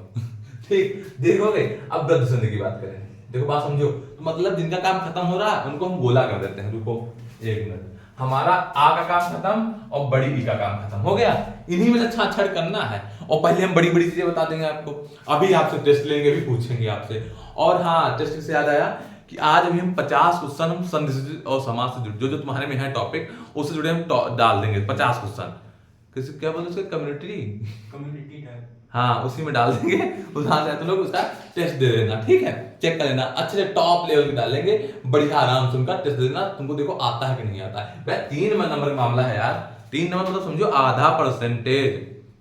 Speaker 1: ठीक। देखोगे अब वृद्ध संधि की बात करें, देखो बात समझो। तो मतलब जिनका काम खत्म हो रहा है उनको हम गोला कर देते हैं। रुको एक मिनट, हमारा आ का काम खत्म और बड़ी ई का काम खत्म हो गया, इन्हीं में से छाछड़ करना है। और पहले हम बड़ी बड़ी चीजें बता देंगे आपको, अभी आपसे टेस्ट लेंगे, भी पूछेंगे आपसे। और हाँ, टेस्ट से याद आया कि आज अभी हम 50 क्वेश्चन हम संधि से और समास से जुड़े, जो तुम्हारे में है टॉपिक उससे जुड़े हम डाल देंगे 50 क्वेश्चन। किसी क्या बोलते उसके, कम्युनिटी हाँ, उसी में डाल देंगे। उधर से तुम लोग उसका टेस्ट दे देना, ठीक है, चेक कर लेना, अच्छे से टॉप लेवल की डालेंगे, बढ़िया आराम से उनका टेस्ट दे देना। तुमको देखो आता है कि नहीं आता है। भाई 3 नंबर का मामला है यार, 3 नंबर मतलब समझो आधा परसेंटेज,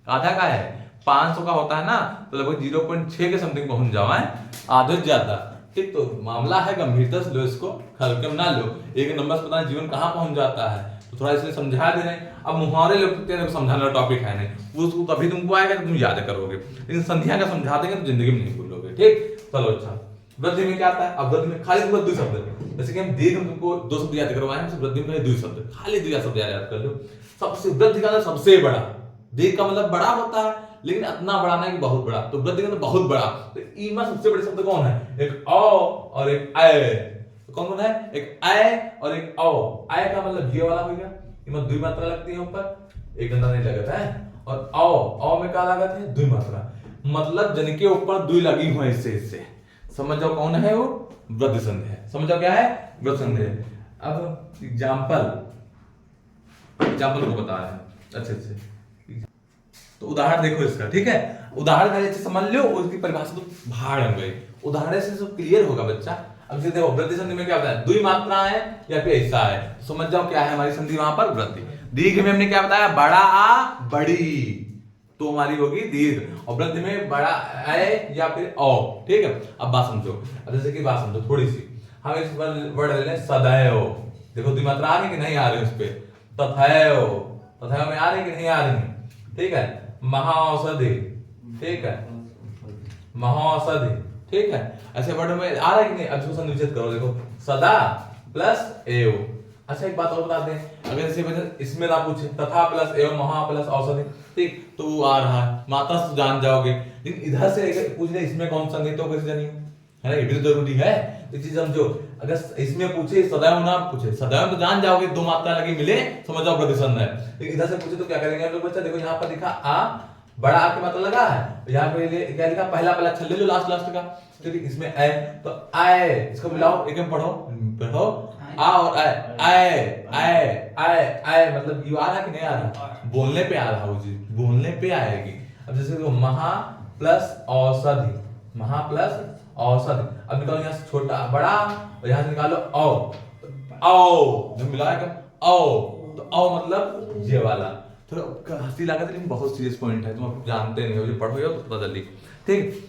Speaker 1: आधा का है 500 का होता है ना, तो लगभग 0.6 के समथिंग पहुंच जाओ है, आधे ज्यादा, ठीक। तो मामला है, गंभीरता से लो इसको, हल्के में ना लो। एक नंबर से पता नहीं जीवन कहाँ पहुंच जाता है, तो थोड़ा इसलिए समझा दे रहे हैं। अब मुहावरे लोग समझाने वाला टॉपिक है नहीं, उसको तभी तुमको आएगा तो तुम याद करोगे, लेकिन संध्या का समझा देंगे तो जिंदगी में नहीं भूलोगे, ठीक। चलो अच्छा, वृद्धि में क्या आता है? अब वृद्धि में खाली दो शब्द, जैसे कि हम दीर्घ में तुमको 2 शब्द याद करवाए हैं, वृद्धि में 2 शब्द, खाली 2 शब्द याद कर लो। सबसे वृद्धि का सबसे बड़ा, दीर्घ का मतलब बड़ा होता है, लेकिन इतना बड़ा नहीं कि बहुत बड़ा, तो वृद्धि का मतलब बहुत बड़ा। तो ई में सबसे बड़े शब्द कौन है? एक औ और एक आय। कौन कौन है? एक आय और एक औ। आय का मतलब ये वाला हो गया, इसमें 2 मात्रा लगती है ऊपर, एक डंडा नहीं लगता है। और औ में क्या लागत है? 2 मात्रा, मतलब जिनके ऊपर 2 लगी हुई इससे समझ जाओ कौन है वो, वृद्धि संधि है। समझ जाओ क्या है? वृद्धि संधि है। अब एग्जांपल को बता रहे हैं अच्छे से, तो उदाहरण देखो इसका, ठीक है। उदाहरण का जैसे समझ लो, उसकी परिभाषा तो भाड़ हो गई, उदाहरण से सब क्लियर होगा बच्चा। अब जैसे देखो वृद्धि संधि में क्या बताया, 2 मात्रा है या फिर ऐसा है, समझ जाओ क्या है हमारी संधि वहां पर, वृद्धि। दीर्घ में हमने क्या बताया, बड़ा आ बड़ी, तो हमारी होगी दीर्घ। और वृद्धि में बड़ा ए या फिर औ, ठीक है। अब बात समझो, अब जैसे कि बात समझो थोड़ी सी, हम इस वर्ड ले लें सदैव। देखो 2 मात्रा आ रही कि नहीं आ रही उस पे, तथैव, तथैव में आ रही कि नहीं आ रही, ठीक है। महाऔषधि, ठीक है, महाऔषधि, ठीक है। ऐसे वर्ड में आ रहा है कि नहीं? अब इसको संविच्छेद करो, देखो सदा प्लस एव। अच्छा एक बात और बता दें, अगर जैसे इसमें ना पूछे तथा प्लस एव महा प्लस औषधि, ठीक, तो वो आ रहा है, मात्रा से जान जाओगे। लेकिन इधर से पूछ ले इसमें कौन सा नहीं तो कैसे जानिए, है ना, ये भी तो जरूरी है। ये चीज समझो, अगर इसमें पूछे सदैव ना पूछे, सदैव तो जान जाओगे 2 मात्रा लगी मिले, समझ जाओ वृद्धि संधि है। लेकिन इधर से पूछे तो क्या करेंगे हम लोग बच्चा, देखो यहाँ पर लिखा आ, बड़ा आ के मात्रा लगा है, यहाँ पे क्या लिखा, पहला अक्षर ले लो लास्ट का, ठीक। इसमें ए, तो आए, इसको मिलाओ, एक में पढ़ो आ और आए मतलब यू आ रहा कि नहीं आ रहा, बोलने पे आ रहा, वो चीज बोलने पे आएगी। अब जैसे देखो महा प्लस औषधि, महा प्लस औषधि। अब निकालो यहाँ से छोटा बड़ा और यहाँ से निकालो औ जो मिलाएगा औ, तो औ मतलब ये वाला। थोड़ा हंसी लागत लेकिन बहुत सीरियस पॉइंट है, तुम आप जानते नहीं हो, जो पढ़ोगे तो पता जल्दी, ठीक।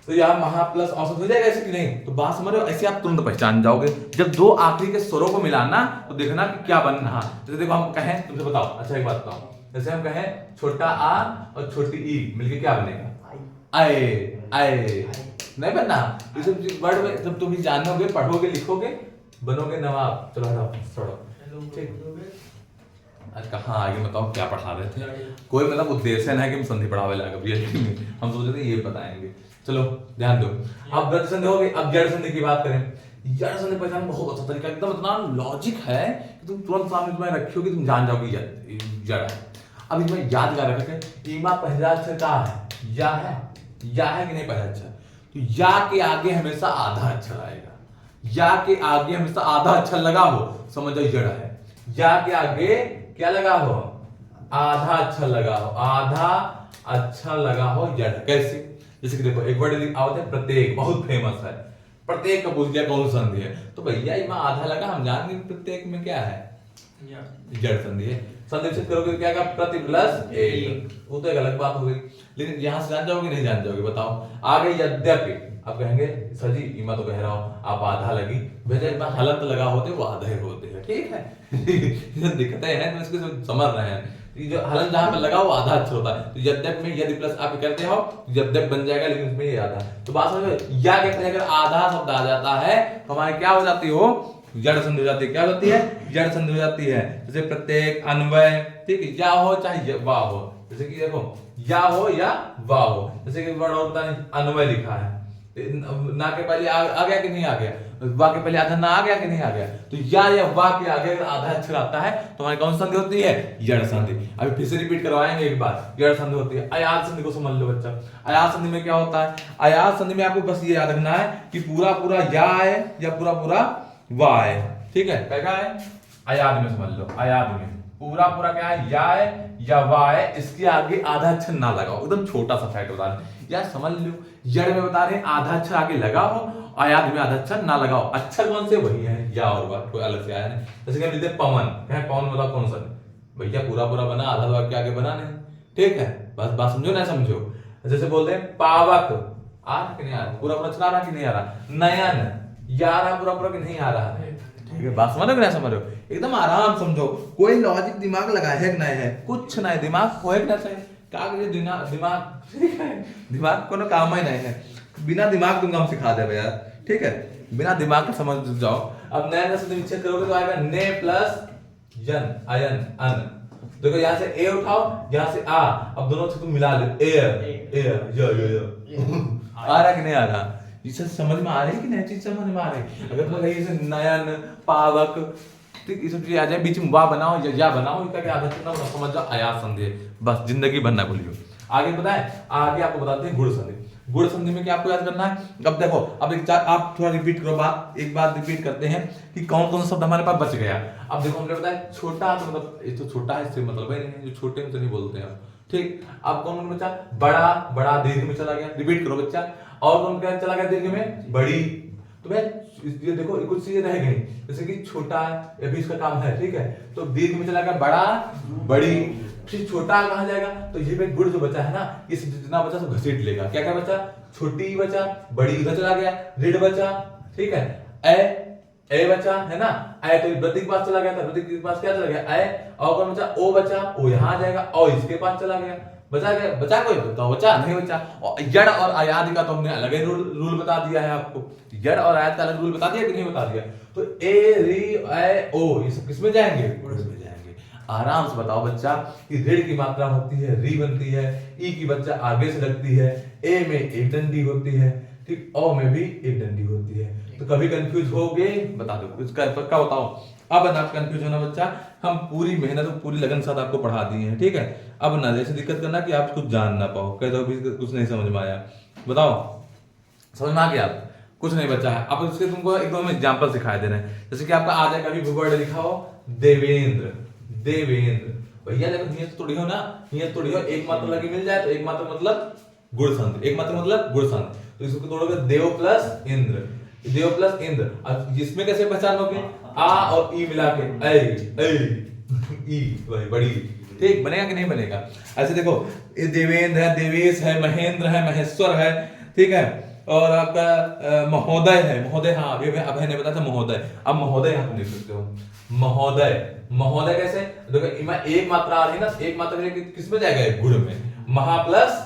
Speaker 1: तो यहाँ महा प्लस औसत हो जाएगा ऐसे कि नहीं, तो बात समझ रहे हो, ऐसे आप तुरंत पहचान जाओगे। जब 2 आखिरी के स्वरों को मिलाना तो देखना कि क्या बन रहा। जैसे देखो हम कहें, तुमसे बताओ, अच्छा एक बात बताओ, जैसे हम कहें छोटा आ और छोटी ई मिलके क्या बनेगा, आए आए, नहीं बनना। इस वर्ड में जब तुम जानोगे, पढ़ोगे, लिखोगे, बनोगे नवाब। चलो हटाओ छोड़ो, ठीक। आज कहाँ आगे बताओ क्या पढ़ा रहे थे, कोई मतलब उद्देश्य नहीं है कि हम संधि पढ़ावे लगे रियलिटी में, हम सोच रहे थे ये बताएंगे। चलो ध्यान दो, अब गद्य संधि हो गई, अब जड़ संधि की बात करें। जड़ संधि पहचान बहुत अच्छा तरीका, एकदम इतना लॉजिक है कि तुम तुरंत सामने तुम्हें रखियो कि तुम जान जाओगे जड़ है। अब इसमें याद क्या रखे, ईमा पहला अक्षर का है, या है, या है कि नहीं पहला अक्षर, तो या के आगे हमेशा आधा अक्षर आएगा, या के आगे हमेशा आधा अक्षर लगा हो समझ जाओ जड़ है। या के आगे क्या लगा हो, आधा अक्षर लगा हो, आधा अक्षर लगा हो जड़। कैसे, जैसे कि देखो एक वर्ड आवत है प्रत्येक, बहुत फेमस है, प्रत्येक का पूछ लिया कौन संधि है, तो भैया इमा आधा लगा, हम जानेंगे प्रत्येक में क्या है, जड़ संधि है। संधि करोगे क्या का, प्रति प्लस एक, वो तो एक अलग बात हो गई, लेकिन यहां से जान जाओगे नहीं जान जाओगे बताओ। आगे यद्यपि, अब कहेंगे सर जी इमा तो कह रहा हूं आप आधा लगी, भैया इमा हलंत लगा होते वो आधे होते हैं, ठीक है। दिक्कतें हैं तो इसको समझ रहे हैं, जो हलन जहां पर लगा वो आधा अक्षर होता है, तो यद्यप में यदि प्लस आप करते हो यद्यप बन जाएगा, लेकिन इसमें ये आधा, तो बात समझ में, या के पहले अगर आधा शब्द आ जाता है तो हमारे क्या हो जाती हो, जड़ संधि हो जाती है। क्या होती है, जड़ संधि हो जाती है। जैसे प्रत्येक, अन्वय, ठीक है, या हो चाहे वाह हो, जैसे कि देखो या हो या वाह हो, जैसे कि वर्ड होता है अन्वय लिखा है, ना के पहले आ गया कि नहीं आ गया, वाह के पहले आधा ना आ गया कि नहीं आ गया, तो या वाह के आगे अगर आधा अक्षर आता है तो हमारी कौन संधि होती है, जड़ संधि। अभी फिर से रिपीट करवाएंगे एक बार, जड़ संधि होती है। अयात संधि को समझ लो बच्चा, अयात संधि में क्या होता है, अयात संधि में आपको बस ये याद रखना है कि पूरा पूरा या है या पूरा पूरा वाह है, ठीक है, क्या है, अयात में समझ लो, अयात में पूरा पूरा क्या है, या है या वाह है, इसके आगे आधा अक्षर ना लगाओ, एकदम छोटा सा फैक्ट बता रहे हैं, या समझ लो, जड़ में बता रहे हैं आधा अक्षर आगे लगाओ, आयात में आधा अक्षर ना लगाओ, अक्षर कौन से, वही है या और वाह, कोई अलग से आया नहीं। जैसे कि हम लिखते हैं पवन, कहें पवन बताओ कौन सा, भैया पूरा पूरा बना, आधा वाक्य के आगे बना नहीं, ठीक है, बस बात समझो ना समझो। जैसे बोलते हैं पावक, आ रहा कि नहीं आ रहा, पूरा पूरा चला रहा कि नहीं आ रहा, नयन, या आ रहा पूरा पूरा कि नहीं आ रहा, ठीक है, बात समझ रहे हो ना, समझ रहे हो, एकदम आराम समझो, कोई लॉजिक दिमाग लगाए है कि नहीं है, कुछ नहीं, दिमाग होए कि नहीं, क्या दिमाग को ना काम ही नहीं है, बिना दिमाग तुमको हम सिखा देवे यार, ठीक है, बिना दिमाग के समझ जाओ। अब नए से निश्चित करोगे तो आएगा ने प्लस जन, अयन, अन, देखो यहाँ से ए उठाओ, यहाँ से आ, अब दोनों से तुम मिला लो, एयर, एयर, यो आ रहा कि नहीं आ रहा, ये सब समझ में आ रही है कि नहीं, चीज समझ में आ रही। अगर तुम कहीं नयन, पावक, ठीक, ये सब चीज आ जाए, बीच में वाह बनाओ या बनाओ, इसका क्या आदत ना समझ जाओ, अयात संधि, बस जिंदगी बनना भूलियो। आगे बताएं, आगे आपको बताते हैं गुण संधि। गुण संधि में क्या आपको याद करना है, अब देखो, अब एक आप थोड़ा रिपीट करो बात, एक बार रिपीट करते हैं कि कौन कौन सा शब्द हमारे पास बच गया। अब देखो हमने बताया छोटा, तो मतलब ये तो छोटा है, इससे मतलब है नहीं, जो छोटे में तो नहीं बोलते हैं, ठीक। अब कौन बच्चा, बड़ा, बड़ा दीर्घ में चला गया, रिपीट करो बच्चा, और कौन क्या चला गया दीर्घ में, बड़ी, तो भाई ये देखो कुछ चीजें रह गई, जैसे कि छोटा ये भी इसका काम है, ठीक है, तो दीर्घ में चला गया बड़ा, बड़ी, फिर छोटा कहाँ जाएगा, तो ये पे गुण जो बचा है ना, ये जितना बचा सब घसीट लेगा, क्या क्या बचा, छोटी बचा, बड़ी उधर चला गया, ऋण बचा, ठीक है, ए बचा है ना, ए तो वृद्धि के पास चला गया था, वृद्धि के पास क्या चला गया, ए, और कौन बचा, ओ बचा, ओ यहाँ जाएगा, और इसके पास चला गया, बचा गया, बचा कोई बताओ, बचा नहीं बचा। और जड़ और आयात का तो हमने अलग ही रूल बता दिया है आपको, जड़ और आयात का अलग रूल बता दिया कि नहीं बता दिया, तो ए, री, ए, ओ, ये सब किसमें जाएंगे, गुण में जाएंगे। आराम से बताओ बच्चा कि ऋण की मात्रा होती है, री बनती है, ई की बच्चा आगे से लगती है, ए में एक डंडी होती है, ठीक, ओ में भी एक डंडी होती है, तो कभी कंफ्यूज हो गए बता दो, इसका पक्का बताओ। अब ना कंफ्यूज होना बच्चा, हम पूरी मेहनत और पूरी लगन साथ आपको पढ़ा दिए हैं, ठीक है, अब ना जैसे दिक्कत करना कि आप कुछ जान ना पाओ, कह दो कुछ नहीं समझ में आया, बताओ समझ में आ गया, आप कुछ नहीं बचा है। अब इसके तुमको एक दो एग्जांपल सिखाए दे रहे हैं, जैसे कि आपका आ जाएगा, कभी वर्ड लिखा हो देवेंद्र, देवेंद्र, भैया देखो नियत तोड़ी हो ना, नियत तोड़ी हो, एक मात्र लगी मिल जाए तो एक मात्र मतलब गुण संधि, एक मात्र मतलब गुण संधि, तो इसको तोड़ोगे देव प्लस इंद्र, देव प्लस इंद्र। अब जिसमें कैसे पहचानोगे, आ और ई मिला के ई भाई बड़ी, ठीक, बनेगा कि नहीं बनेगा। ऐसे देखो ये देवेंद्र है, देवेश है, महेंद्र है, महेश्वर है, ठीक है, और आपका महोदय है, महोदय, हाँ ये अभय ने बताया था महोदय, अब महोदय आप लिख सकते हो, महोदय, महोदय कैसे, देखो इमा एक मात्रा आ रही है ना, एक मात्रा किस में जाएगा, गुण में, महा प्लस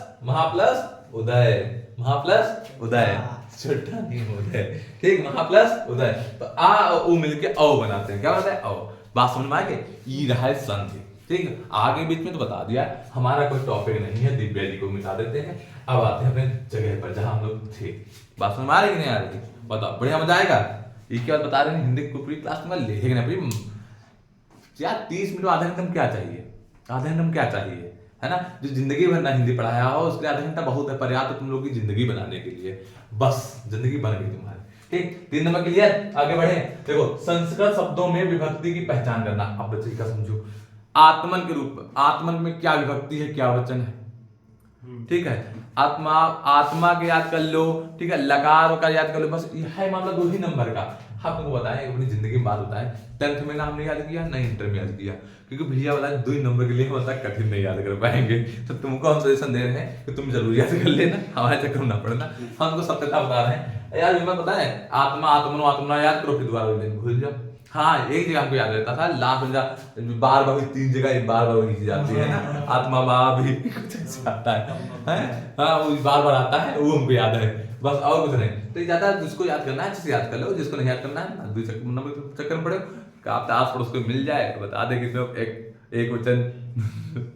Speaker 1: उदय, महा प्लस उदय, छोटा नहीं उदय, ठीक, महा प्लस उदय, तो आ और उ मिलके औ बनाते हैं, क्या बनाते हैं, औ। बात समझ में आ गई, ई रहा है संधि, ठीक है, आगे बीच में तो बता दिया, हमारा कोई टॉपिक नहीं है, दिव्या जी को मिटा देते हैं। अब आते हैं अपने जगह पर जहां हम लोग थे। बात समझ में आ रही कि नहीं आ रही? बताओ, बढ़िया मजा आएगा। एक बात बता रहे हैं, हिंदी को पूरी क्लास में लिखेंगे ना यार, 30 मिनट आधा घंटा में क्या चाहिए, आधा घंटा में क्या चाहिए, है ना? जो जिंदगी भर ना हिंदी पढ़ाया हो उसके आधा घंटा बहुत है, पर्याप्त है तुम लोग की जिंदगी बनाने के लिए। बस जिंदगी बन गई तुम्हारी। ठीक, 3 नंबर क्लियर, आगे बढ़े। देखो, संस्कृत शब्दों में विभक्ति की पहचान करना। अब बच्चे का समझो, आत्मन के रूप, आत्मन में क्या विभक्ति है, क्या वचन है? ठीक है, आत्मा, आत्मा के याद कर लो, ठीक है, लकार का याद कर लो। बस यह है मामला 2 ही नंबर का। हम तुमको बताएं, अपनी जिंदगी में बात होता है, 10th में ना हमने याद किया, ना इंटर में याद किया, क्योंकि भैया बताए 2 ही नंबर के लिए हम कठिन नहीं याद कर पाएंगे। तो तुमको हम सजेशन दे रहे हैं कि तुम जरूर याद कर लेना, हमारे चक्कर में ना पड़ना। हम तुमको सत्यता बता रहे हैं यार। मैं पता है, आत्मा, आत्मनो, आत्मना याद करो, फिर दोबारा भूल जाओ। हाँ, एक जगह हमको याद रहता था, लास्ट में बार बार 3 जगह बार बार वही जाती है ना, आत्मा माँ भी कुछ ऐसा आता है, हाँ वो बार बार आता है, वो हमको याद है, बस और कुछ नहीं। तो ये ज्यादा जिसको याद करना है अच्छे से याद कर लो, जिसको नहीं याद करना है 2 चक्कर में पड़े, आप आस पड़ोस को मिल जाए तो बता दे कि एक वचन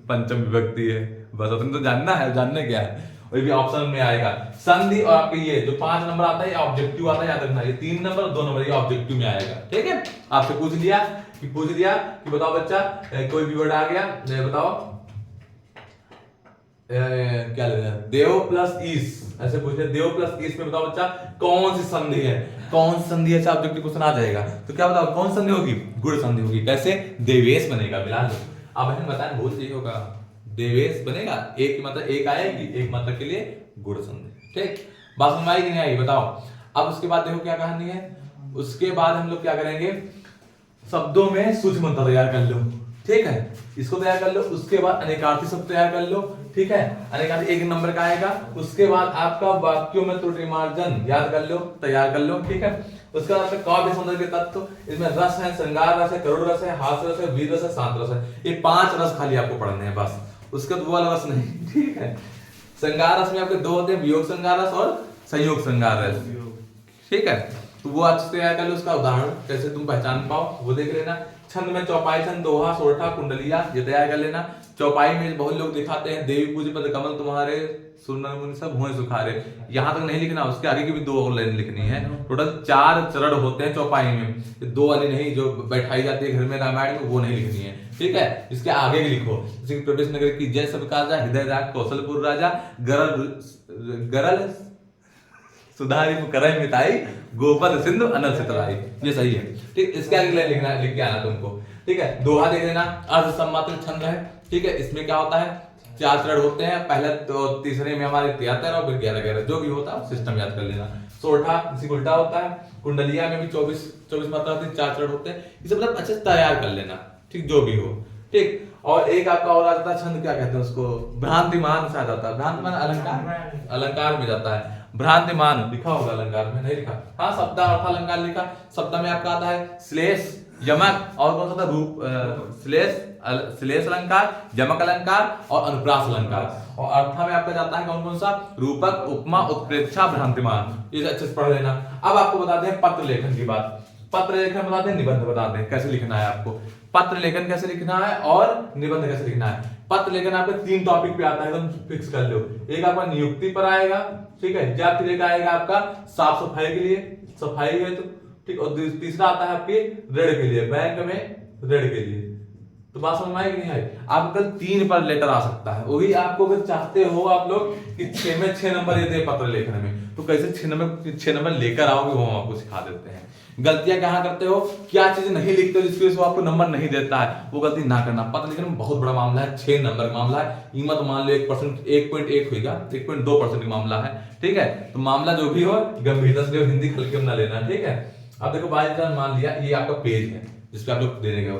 Speaker 1: पंचम विभक्ति है, बस अपने तो जानना है, जानने क्या है, वही भी ऑप्शन में आएगा। संधि और आपके ये जो 5 नंबर आता है, ये ऑब्जेक्टिव आता है, याद रखना, ये 3 नंबर 2 नंबर ये ऑब्जेक्टिव में आएगा। ठीक है, आपसे पूछ लिया कि बताओ बच्चा, कोई भी वर्ड आ गया बताओ, क्या लेना, देव प्लस ईस, ऐसे पूछ लिया, देव प्लस ईस में बताओ बच्चा कौन सी संधि है, कौन सी संधि है, ऑब्जेक्टिव क्वेश्चन आ जाएगा। तो क्या बताओ कौन संधि होगी? गुण संधि होगी। कैसे? देवेश बनेगा, मिला लो। अब बहन बताएं, बहुत सही होगा, देवेश बनेगा, एक की मतलब एक आएगी, एक मतलब के लिए गुण संधि। ठीक, बात समझ आई कि नहीं आई बताओ। अब उसके बाद देखो क्या कहानी है, उसके बाद हम लोग क्या करेंगे, शब्दों में सूक्ष्मता तैयार कर लो। ठीक है, इसको तैयार कर लो। उसके बाद अनेकार्थी शब्द तैयार कर लो। ठीक है, अनेकार्थी 1 नंबर का आएगा। उसके बाद आपका वाक्यों में त्रुटिमार्जन याद कर लो, तैयार कर लो। ठीक है, उसके बाद आपका काव्य सौंदर्य के तत्व, इसमें रस है, श्रृंगार रस है, करुण रस है, हास्य रस है, वीर रस है, शांत रस है। ये 5 रस खाली आपको पढ़ने हैं बस, उसके बाद वो वाला रस नहीं। ठीक है, श्रृंगार रस में आपके 2 होते हैं, वियोग श्रृंगार रस और संयोग श्रृंगार रस। ठीक है, तो वो अच्छे से तैयार कर लो। उसका उदाहरण कैसे तुम पहचान पाओ वो देख लेना। छंद में चौपाई छंद, दोहा, सोरठा, कुंडलिया ये तैयार कर लेना। चौपाई में बहुत लोग दिखाते हैं, देवी पूज पद कमल तुम्हारे, सुनर मुनि सब हुए सुखारे, यहां तक नहीं लिखना, उसके आगे की भी 2 लाइन लिखनी है। टोटल 4 चरण होते हैं चौपाई में, 2 वाली नहीं जो बैठाई जाती है घर में रामायण में, वो नहीं लिखनी है। ठीक है, इसके आगे की लिखो, जैसे प्रवेश नगर की जय सब काजा, हृदय राग कौशलपुर राजा, गरल सुधारी मुकरय मिताई, गोपद सिंधु अनल सितलाई, ये सही है। ठीक, इसके आगे लाइन लिखना, लिख के आना तुमको। ठीक है, दोहा देख लेना, अर्ध सम्मात्र छंद है। ठीक है, इसमें क्या होता है, 4 चरण होते हैं, पहले तो तीसरे में हमारे 73 और फिर 11 जो भी होता है सिस्टम याद कर लेना। सोरठा इसी उल्टा होता है, कुंडलिया में भी 24 मात्रा होती है, 4 चरण होते हैं, ये सब मतलब अच्छे से तैयार कर लेना। ठीक, जो भी हो। ठीक, और एक आपका और आ जाता है छंद, क्या कहते हैं उसको, भ्रांतिमान से आ जाता है, भ्रांतिमान अलंकार, अलंकार में जाता है। भ्रांतिमान लिखा होगा, अलंकार में नहीं लिखा, हाँ शब्द अर्थ अलंकार लिखा। शब्द में आपका आता है श्लेष, यमक और कौन सा था, रूप, श्लेष अलंकार, यमक अलंकार और अनुप्रास अलंकार। और अर्थ में आपका जाता है कौन कौन सा, रूपक, उपमा, उत्प्रेक्षा, भ्रांतिमान, ये अच्छे से पढ़ लेना। अब आपको बताते हैं पत्र लेखन की बात। पत्र लेखन बताते हैं, निबंध बताते हैं कैसे लिखना है आपको, पत्र लेखन कैसे लिखना है और निबंध कैसे लिखना है। पत्र लेखन आपके 3 टॉपिक पे आता है, एकदम फिक्स कर लो। एक आपका नियुक्ति पर आएगा, ठीक है, या फिर एक आएगा आपका साफ सफाई के लिए, सफाई है तो ठीक, और तीसरा आता है आपके ऋण के लिए, बैंक में ऋण के लिए। तो बात समझ में आई कि नहीं आई? आपको कल 3 पर लेटर आ सकता है, वही आपको अगर चाहते हो आप लोग कि 6 में 6 नंबर देते हैं पत्र लेखन में, तो कैसे 6 नंबर लेकर आओगे वो हम आपको सिखा देते हैं। गलतियां कहाँ करते हो, क्या चीज नहीं लिखते हो जिसकी वजह से आपको नंबर नहीं देता है, वो गलती ना करना। पत्र लेखन में बहुत बड़ा मामला है, 6 नंबर का मामला है। ईमा तो मान लो 1%, 1.1 होगा, 1.2% का मामला है। ठीक है, तो मामला जो भी हो गंभीरता से हिंदी हल्के में ना लेना। ठीक है, अब देखो बाई चांस मान लिया ये आपका पेज है जिसपे आप लोग देने गए।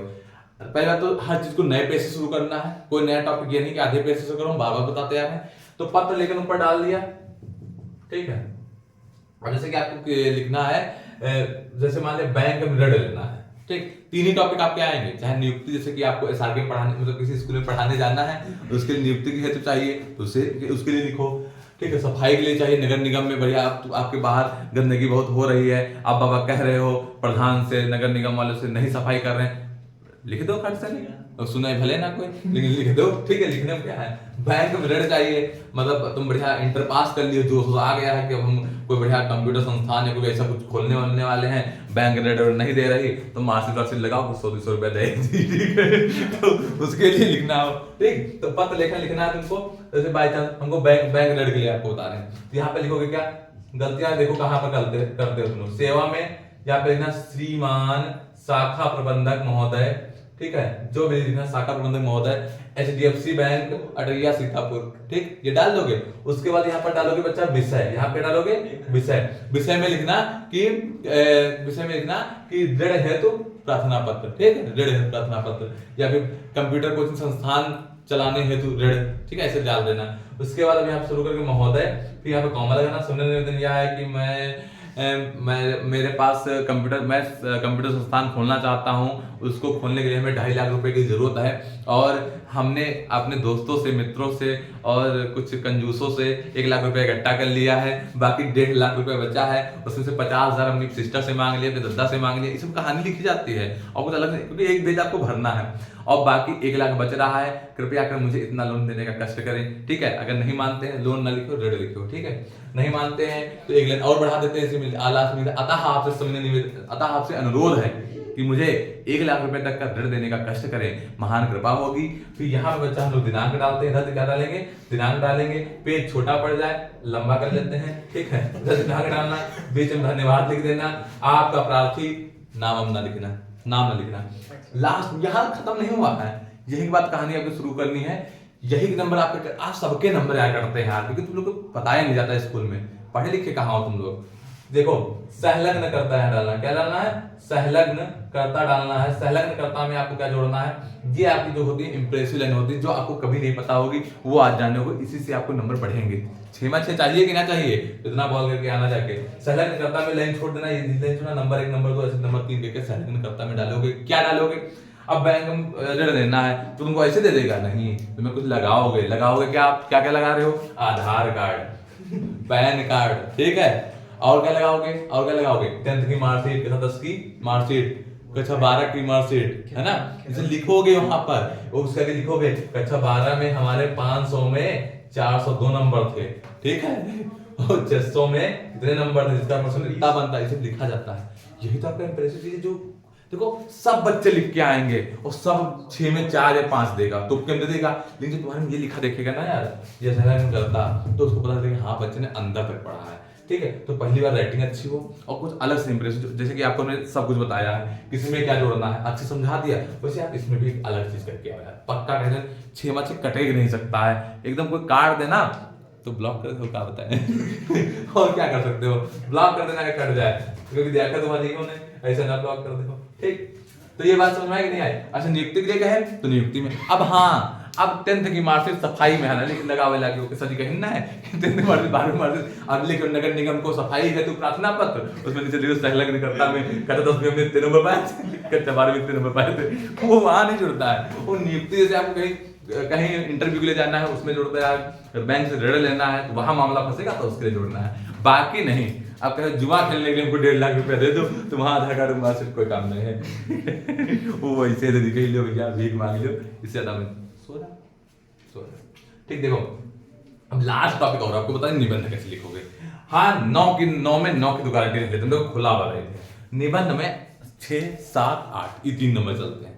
Speaker 1: पहले बात तो हर चीज को नए पेज से शुरू करना है, कोई नया टॉपिक ये नहीं कि आधे पेज से करो, बार बार बताते आ रहे हैं। तो पत्र लेखन ऊपर डाल दिया। ठीक है, और जैसे कि आपको लिखना है, जैसे मान लिया बैंक में ऋण लेना है। ठीक, 3 ही टॉपिक आपके आएंगे, चाहे नियुक्ति, जैसे कि आपको एसआरके पढ़ाने, मतलब किसी स्कूल में पढ़ाने जाना है, उसके लिए नियुक्ति की हेतु चाहिए तो उसके लिए लिखो। ठीक है, सफाई के लिए चाहिए, नगर निगम में बढ़िया आपके बाहर गंदगी बहुत हो रही है, आप बाबा कह रहे हो प्रधान से, नगर निगम वालों से नहीं सफाई कर रहे हैं, लिख दो खट से, और सुनाई भले ना कोई, लेकिन लिख दो, ठीक है। लिखने में क्या है, बैंक में ऋण चाहिए, मतलब तुम बढ़िया इंटर पास कर लियो, जो आ गया है कि अब हम कोई बढ़िया कंप्यूटर संस्थान या कोई ऐसा कुछ खोलने वालने वाले हैं, बैंक ऋण नहीं दे रही, तो मार्कशीट वार्कशीट लगाओ, कुछ 100-200 रुपया देगी, ठीक है। तो उसके लिए लिखना हो, ठीक। तो पत्र लेखन लिखना है तुमको, जैसे बाई चांस हमको बैंक ऋण के लिए आपको बता रहे हैं, तो यहाँ पे लिखोगे क्या, गलतियां देखो कहाँ पर करते हो तुम लोग। सेवा में यहाँ पे लिखना श्रीमान शाखा प्रबंधक महोदय, ठीक है, जो भी लिखना शाखा प्रबंधक महोदय, HDFC बैंक अटरिया सीतापुर, ठीक, ये डाल दोगे। उसके बाद यहाँ पर डालोगे बच्चा विषय, यहाँ पे डालोगे विषय, विषय में लिखना कि ऋण हेतु प्रार्थना पत्र, ठीक है, ऋण हेतु प्रार्थना पत्र, या फिर कंप्यूटर कोचिंग संस्थान चलाने हेतु ऋण, ठीक है, ऐसे डाल देना। उसके बाद अभी आप शुरू करके महोदय, फिर यहाँ पे कॉमा लगाना। सुनने निवेदन यह है कि मैं मेरे पास कंप्यूटर संस्थान खोलना चाहता हूं, उसको खोलने के लिए हमें 2.5 लाख रुपए की जरूरत है, और हमने अपने दोस्तों से, मित्रों से और कुछ कंजूसों से 1 लाख रुपए इकट्ठा कर लिया है, बाकी 1.5 लाख रुपए बचा है, उसमें से 50,000 अपनी सिस्टर से मांग लिया, अपने दादा से मांग लिया। इसमें कहानी लिखी जाती है और कुछ अलग नहीं, क्योंकि एक पेज आपको भरना है, और बाकी 1 लाख बच रहा है, कृपया कर मुझे इतना लोन देने का कष्ट करें, ठीक है। अगर नहीं मानते हैं, लोन ना लिखो, ऋण लिखो, ठीक है। नहीं मानते हैं तो 1 लाख और बढ़ा देते हैं, अतः आपसे अनुरोध है कि मुझे 1 लाख रुपए तक का ऋण देने का कष्ट करें, महान कृपा होगी। फिर यहाँ पे बच्चा हम लोग दिनांक डालते हैं, इधर क्या डालेंगे, दिनांक डालेंगे, पेज छोटा पड़ जाए लंबा कर लेते हैं, ठीक है। इधर दिनांक डालना, बीच में धन्यवाद लिख देना, आपका प्रार्थी नाम ना लिखना, नाम ना लिखना। लास्ट यहाँ खत्म नहीं हुआ है, यही बात कहानी आपको शुरू करनी है। यही नंबर आपके, आप सबके नंबर आया करते हैं यार, क्योंकि तुम लोग को बताया नहीं जाता स्कूल में, पढ़े लिखे कहाँ हो तुम लोग। देखो सहलग्न करता है डालना, क्या डालना है, सहलग्न करता डालना है। सहलग्न करता में आपको क्या जोड़ना है, ये आपकी जो होती है इंप्रेसिव लाइन होती है, जो आपको कभी नहीं पता होगी, वो आज जानने होगी, इसी से आपको नंबर बढ़ेंगे। 6 चाहिए कि ना चाहिए, इतना बॉल करके आना जाके। सहलग्न करता में लाइन छोड़ देना, ये लाइन छोड़ना, नंबर 1 नंबर 2 ऐसे नंबर 3 करके सहलग्न करता में डालोगे। क्या डालोगे, अब बैंक ऋण देना है तो तुमको ऐसे दे देगा नहीं, तुम्हें कुछ लगाओगे। क्या, आप क्या क्या लगा रहे हो, आधार कार्ड, पैन कार्ड, ठीक है, और क्या लगाओगे, 10th की मार्कशीट, कक्षा 10 की मार्कशीट, कक्षा 12 की मार्कशीट, है ना, इसे लिखोगे वहां पर। उसका लिखोगे कक्षा 12 में हमारे 500 में 402 नंबर थे, ठीक है, और 600 में इतने नंबर थे, जिसका परसेंट इतना बनता है, इसे लिखा जाता है। यही तो आपका इंप्रेसिव चीज है, जो देखो सब बच्चे लिख के आएंगे और सब 6 में 4 या 5 देगा, तो क्यों देगा, लेकिन जो तुम्हारे में ये लिखा देखेगा ना यार, ये सहलग्न करता, तो उसको पता चलेगा हाँ बच्चे ने अंदर तक पढ़ा है, ठीक है। तो पहली बार राइटिंग अच्छी हो और कुछ अलग से इंप्रेसिव, जैसे कि आपको मैंने सब कुछ बताया है, किसी में क्या जोड़ना है अच्छे समझा दिया, वैसे आप इसमें भी एक अलग चीज करके आओ यार, पक्का कहते 6 में 6 कटेगा नहीं सकता है, एकदम कोई काट देना तो ब्लॉक कर दो, क्या बताएं और क्या कर सकते हो, ब्लॉक कर देना कट जाए, क्योंकि देखा तुम्हारी ऐसे ना ब्लॉक कर देखो, ठीक। तो ये बात समझ में आई कि नहीं आई। अच्छा नियुक्ति के लिए कहे तो नियुक्ति में, अब हाँ, अब 10th की मार्कशीट सफाई में है ना, लेकिन लगावे लगे ओके सर कहीं ना है 10th मार्कशीट 12वीं मार्कशीट, अब लिखो नगर निगम को सफाई है तो प्रार्थना पत्र, उसमें नीचे लिखो सहलग्न करता में कक्षा 10 में 3 नंबर पाए, कक्षा 12 में 3 नंबर पाए थे, वो वहां नहीं जुड़ता है। वो नियुक्ति जैसे आपको कहीं इंटरव्यू के लिए जाना है, उसमें जोड़ता है यार, बैंक से ऋण लेना है तो वहां मामला फंसेगा तो उसके लिए जोड़ना है, बाकी नहीं। आप कहे जुआ खेलने के लिए हमको 1.5 लाख रुपया दे दो, तो वहां आधार कार्ड मार्कशीट कोई काम नहीं है वो वैसे दे दी लो भैया, भीख मांग लो, इससे ज्यादा में सो रहा, ठीक। देखो अब लास्ट टॉपिक और आपको बता, निबंध कैसे लिखोगे। हाँ 9 में 9 की दुकान लेते हैं, देखो खुला हुआ रहे थे। निबंध में 6, 7, 8 ये 3 नंबर चलते हैं,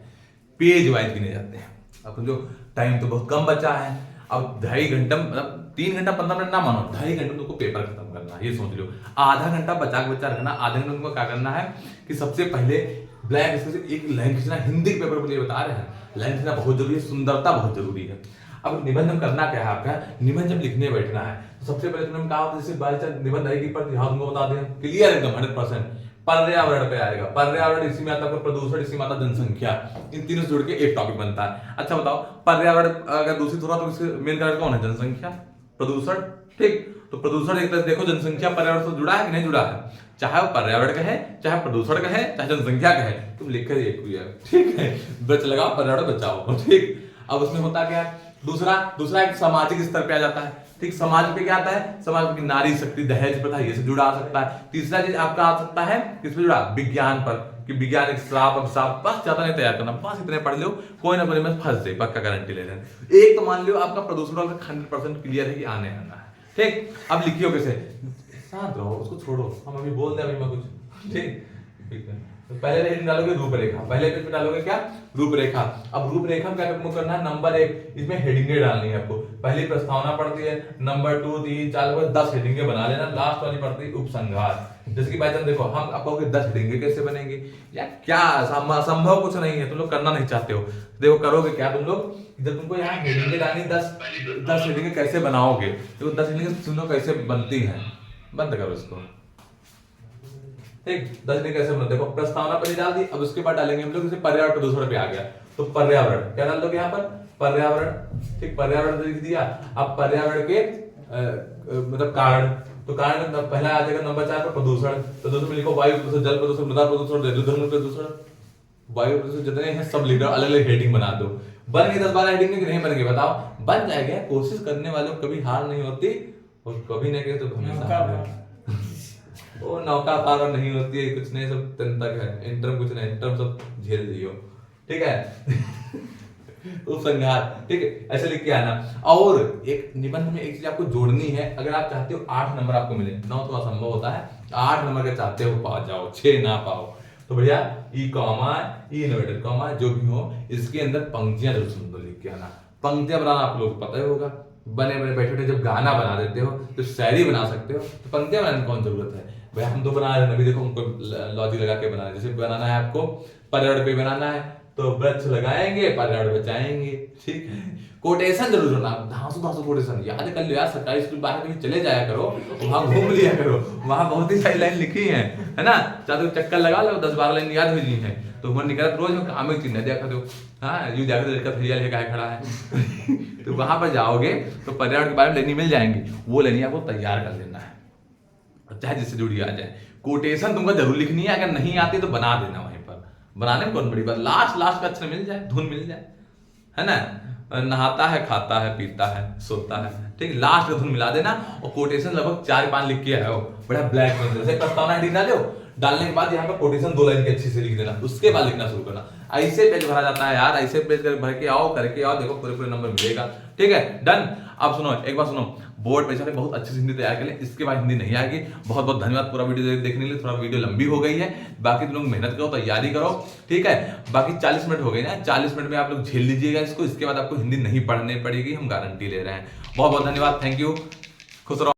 Speaker 1: पेज वाइज गिने जाते हैं। अब जो टाइम तो बहुत कम बचा है, अब 2.5 घंटा, मतलब 3 घंटा 15 मिनट ना मानो, 2.5 घंटे तुमको पेपर खत्म करना है, ये सोच लो। आधा घंटा बचा रखना, आधे घंटे तुमको क्या करना है कि सबसे पहले ब्लैंक स्पेस एक लाइन खींचना, हिंदी के पेपर के लिए बता रहे हैं, लाइन खींचना बहुत जरूरी है, सुंदरता बहुत जरूरी है। अब निबंध करना क्या है आपका, निबंध जब लिखने बैठना है तो सबसे पहले तुमने कहा होता जैसे बाई चांस निबंध आएगी पर तुमको बता दें क्लियर एकदम 100% पर्यावरण पे आएगा, पर्यावरण इसी में आता है, प्रदूषण इसी में आता है, जनसंख्या, इन तीनों से जुड़ के एक टॉपिक बनता है। अच्छा बताओ पर्यावरण अगर दूषित हो रहा तो इसके मेन कारण कौन है, जनसंख्या, प्रदूषण, ठीक। तो प्रदूषण एक तरह देखो जनसंख्या पर्यावरण से जुड़ा है कि नहीं जुड़ा है, चाहे वो पर्यावरण का है, चाहे प्रदूषण का है, चाहे जनसंख्या का है, तुम लिख कर एक हुई है, ठीक है, वृक्ष लगाओ पर्यावरण बचाओ, ठीक। अब उसमें होता क्या है, दूसरा एक सामाजिक स्तर पे आ जाता है, ठीक। समाज पे क्या आता है, समाज की नारी शक्ति, दहेज प्रथा, ये से जुड़ा आ सकता है। तीसरा चीज आपका आ सकता है किस पे जुड़ा, विज्ञान पर, कि कि वैज्ञानिक श्राप अभिशाप, बस ज्यादा नहीं तैयार करना, बस इतने पढ़ लो, कोई ना कोई में फंस जाए, पक्का गारंटी ले रहे हैं। एक तो मान लो आपका प्रदूषण वाला 100% क्लियर है कि आने आना है, ठीक। अब लिखियो कैसे, शांत रहो, उसको छोड़ो, हम अभी बोल दे अभी मैं कुछ, ठीक है। तो पहले हेडिंग डालोगे रूपरेखा, पहले पेज पे डालोगे क्या, रूपरेखा। अब रूपरेखा में क्या करना है, नंबर 1 इसमें हेडिंगें डालनी है आपको। पहली प्रस्तावना पड़ती है, नंबर 2 3 4 10 हेडिंगें बना लेना। लास्ट वाली पड़ती है उपसंहार। जैसे कि बाय चांस देखो हम आप कहोगे 10 हेडिंगें कैसे बनेंगी, या क्या असंभव कुछ नहीं है, तुम लोग करना नहीं चाहते हो, देखो करोगे क्या तुम लोग, जब तुमको यहाँ हेडिंगें डालनी 10 हेडिंगें कैसे बनाओगे, तो 10 हेडिंगें सुनो कैसे बनती हैं, बंद करो इसको, ठीक। 10 हेडिंग कैसे बनती है, देखो प्रस्तावना पर ही डाल दी। अब उसके बाद डालेंगे हम लोग, जैसे पर्यावरण प्रदूषण पे आ गया तो पर्यावरण क्या डाल दोगे यहाँ पर, पर्यावरण, ठीक, पर्यावरण लिख दिया। अब पर्यावरण के मतलब कारण, तो कारण पहला आ जाएगा नंबर 4 पर प्रदूषण। प्रदूषण में लिखो वायु प्रदूषण, जल प्रदूषण, मृदा प्रदूषण, रेडियोधर्मी प्रदूषण, वायु प्रदूषण, जितने हैं सब लिख दो, अलग अलग हेडिंग बना दो। बन गई 10-12 हेडिंग कि नहीं बन गई बताओ, बन जाएगा। कोशिश करने वालों को कभी हार नहीं होती, और कभी नहीं कहे तो हमेशा वो नौका पार नहीं होती है, कुछ नहीं, सब तक है, इंटरम कुछ नहीं, इंटरम सब झेल लियो, ठीक है। उपसंहार, ठीक है, ऐसे लिख के आना। और एक निबंध में एक चीज आपको जोड़नी है, अगर आप चाहते हो 8 नंबर आपको मिले, 9 तो असंभव होता है, 8 नंबर के चाहते हो पा जाओ, 6 ना पाओ तो बढ़िया ई कॉमा, ई इनवर्टेड कॉमा जो भी हो, इसके अंदर पंक्तियां जरूर सुंदर लिख के आना। पंक्तियां बनाना आप लोगों को पता ही होगा, बने बने बैठे बैठे जब गाना बना देते हो तो शायरी बना सकते हो, तो पंक्तियां बनाने की कौन जरूरत है भाई, हम तो बना रहे हैं अभी, देखो उनको लॉजिक लगा के बना रहे हैं। जैसे बनाना है आपको पर्यावरण पे बनाना है, तो वृक्ष लगाएंगे पर्यावरण बचाएंगे, ठीक है। कोटेशन जरूर होना, धांसू कोटेशन याद कर लो यार, सरकारी स्कूल बाहर कभी चले जाया करो, वहां घूम लिया करो, वहां बहुत ही सारी लाइन लिखी है ना, चाहे चक्कर लगा लो, 10-12 लाइन याद हुई है तो उम्र निकलत रोज में काम ही चीज नहीं देखा दो, हाँ यू जाकर लड़का फरिया लेकर खड़ा है। तो वहां पर जाओगे तो पर्यावरण के बारे में लाइनें मिल जाएंगी, वो लाइनें आपको तैयार कर लेना है, चाहे जिससे जुड़ी आ जाए। कोटेशन तुमको जरूर लिखनी है, अगर नहीं आती तो बना देना, वहीं पर बनाने में कौन बड़ी बात, लास्ट का अक्षर मिल जाए, धुन मिल जाए, है ना। नहाता है, खाता है, पीता है, सोता है, ठीक, लास्ट का धुन मिला देना। और कोटेशन लगभग 4-5 लिख के आओ, बड़ा ब्लैक में जैसे प्रस्तावना हेडिंग डालो, डालने के बाद यहाँ पर कोटेशन 2 लाइन के अच्छे से लिख देना, उसके बाद लिखना शुरू करना। ऐसे पेज भरा जाता है यार, ऐसे पेज भर के आओ, करके आओ, देखो पूरे नंबर मिलेगा, ठीक है, डन। अब सुनो, एक बार सुनो, बोर्ड परीक्षा में बहुत अच्छी हिंदी तैयार कर ले, इसके बाद हिंदी नहीं आएगी। बहुत बहुत धन्यवाद पूरा वीडियो देखने के लिए, थोड़ा वीडियो लंबी हो गई है, बाकी तुम लोग मेहनत करो, तैयारी करो, ठीक है। बाकी 40 मिनट हो गई ना, 40 मिनट में आप लोग झेल लीजिएगा इसको, इसके बाद आपको हिंदी नहीं पढ़नी पड़ेगी, हम गारंटी ले रहे हैं। बहुत बहुत धन्यवाद, थैंक यू, खुश रहो।